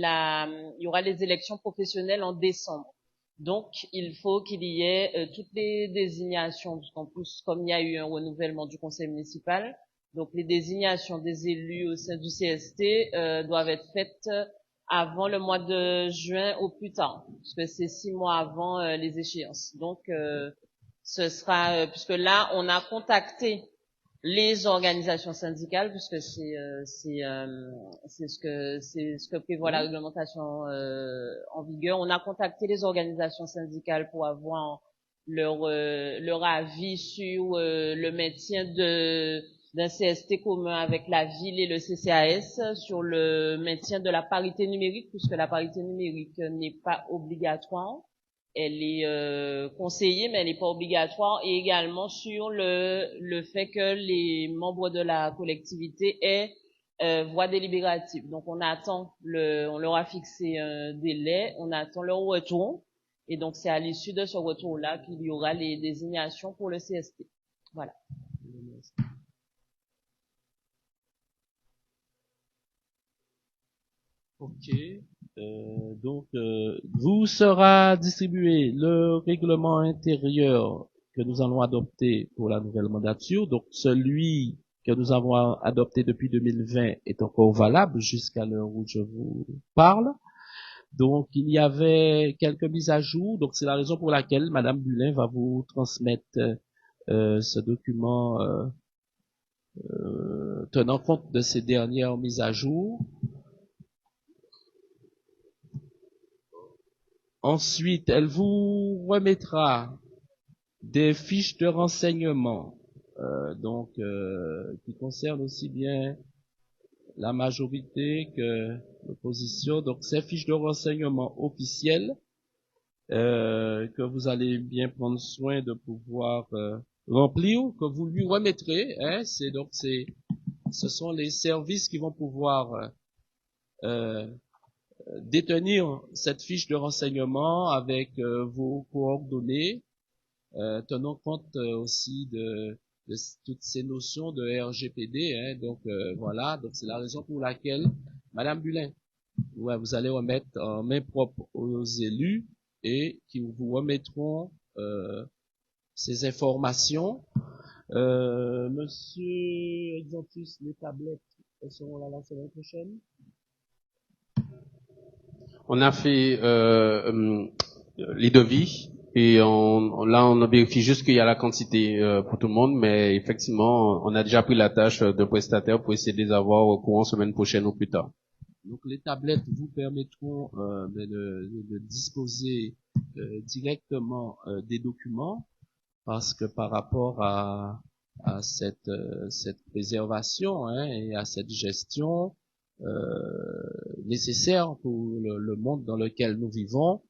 y aura les élections professionnelles en décembre. Donc, il faut qu'il y ait toutes les désignations, parce qu'en plus, comme il y a eu un renouvellement du conseil municipal, donc les désignations des élus au sein du CST doivent être faites avant le mois de juin au plus tard, parce que c'est 6 mois avant les échéances. Donc, ce sera, puisque là, on a contacté les organisations syndicales, puisque c'est ce que prévoit la réglementation en vigueur. On a contacté les organisations syndicales pour avoir leur avis sur le maintien d'un CST commun avec la ville et le CCAS sur le maintien de la parité numérique, puisque la parité numérique n'est pas obligatoire. Elle est conseillée, mais elle n'est pas obligatoire, et également sur le fait que les membres de la collectivité aient voix délibérative. Donc on leur a fixé un délai, on attend leur retour, et donc c'est à l'issue de ce retour-là qu'il y aura les désignations pour le CST. Voilà. Ok. Donc, vous sera distribué le règlement intérieur que nous allons adopter pour la nouvelle mandature. Donc, celui que nous avons adopté depuis 2020 est encore valable jusqu'à l'heure où je vous parle. Donc, il y avait quelques mises à jour. Donc, c'est la raison pour laquelle Madame Bulin va vous transmettre ce document tenant compte de ces dernières mises à jour. Ensuite, elle vous remettra des fiches de renseignement, qui concernent aussi bien la majorité que l'opposition. Donc, ces fiches de renseignement officielles que vous allez bien prendre soin de pouvoir remplir, que vous lui remettrez. Hein, ce sont les services qui vont pouvoir détenir cette fiche de renseignement avec vos coordonnées, tenant compte aussi de toutes ces notions de RGPD. Hein, donc voilà, donc c'est la raison pour laquelle Madame Bulin, vous allez remettre en main propre aux élus et qui vous remettront ces informations. Monsieur Exantus, les tablettes, elles seront là la semaine prochaine. On a fait les devis et là on vérifie juste qu'il y a la quantité pour tout le monde, mais effectivement on a déjà pris la tâche de prestataire pour essayer de les avoir au courant semaine prochaine ou plus tard. Donc les tablettes vous permettront de disposer directement des documents, parce que par rapport à cette préservation, hein, et à cette gestion nécessaire pour le monde dans lequel nous vivons,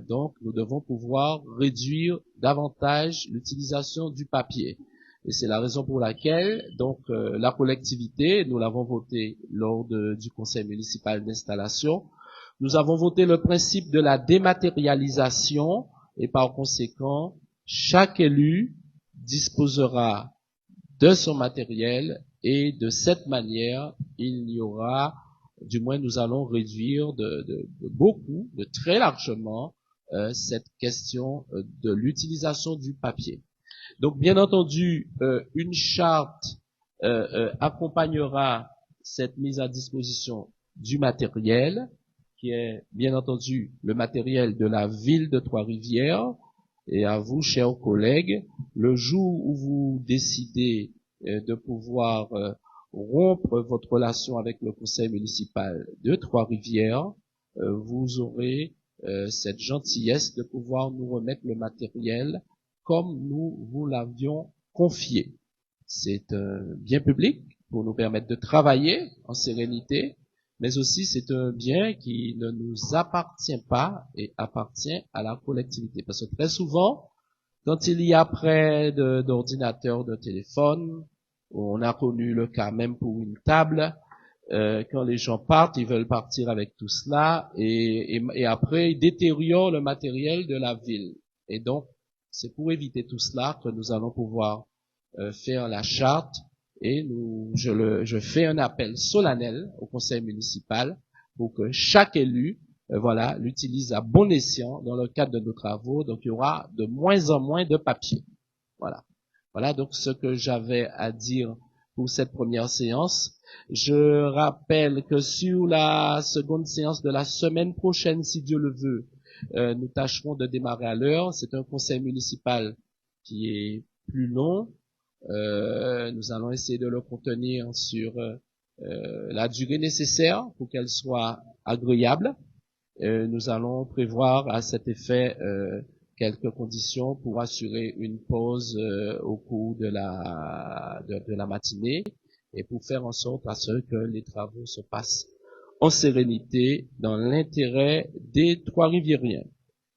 donc nous devons pouvoir réduire davantage l'utilisation du papier. Et c'est la raison pour laquelle donc la collectivité, nous l'avons voté lors du conseil municipal d'installation, nous avons voté le principe de la dématérialisation, et par conséquent chaque élu disposera de son matériel, et de cette manière, il y aura, du moins nous allons réduire de beaucoup, de très largement, cette question de l'utilisation du papier. Donc bien entendu, une charte accompagnera cette mise à disposition du matériel, qui est bien entendu le matériel de la ville de Trois-Rivières. Et à vous, chers collègues, le jour où vous décidez de pouvoir rompre votre relation avec le conseil municipal de Trois-Rivières, vous aurez cette gentillesse de pouvoir nous remettre le matériel comme nous vous l'avions confié. C'est un bien public pour nous permettre de travailler en sérénité, mais aussi c'est un bien qui ne nous appartient pas et appartient à la collectivité. Parce que très souvent, Quand il y a près d'ordinateurs, de téléphones, on a connu le cas même pour une table, quand les gens partent, ils veulent partir avec tout cela, et après, ils détériorent le matériel de la ville. Et donc, c'est pour éviter tout cela que nous allons pouvoir faire la charte, et je fais un appel solennel au conseil municipal pour que chaque élu l'utilise à bon escient dans le cadre de nos travaux. Donc, il y aura de moins en moins de papier. Voilà donc ce que j'avais à dire pour cette première séance. Je rappelle que sur la seconde séance de la semaine prochaine, si Dieu le veut, nous tâcherons de démarrer à l'heure. C'est un conseil municipal qui est plus long. Nous allons essayer de le contenir sur la durée nécessaire pour qu'elle soit agréable. Nous allons prévoir à cet effet quelques conditions pour assurer une pause au cours de la matinée et pour faire en sorte à ce que les travaux se passent en sérénité dans l'intérêt des Trois-Riviériens.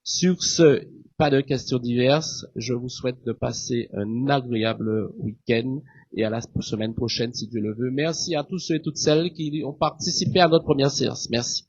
Sur ce, pas de questions diverses. Je vous souhaite de passer un agréable week-end et à la semaine prochaine si Dieu le veut. Merci à tous ceux et toutes celles qui ont participé à notre première séance. Merci.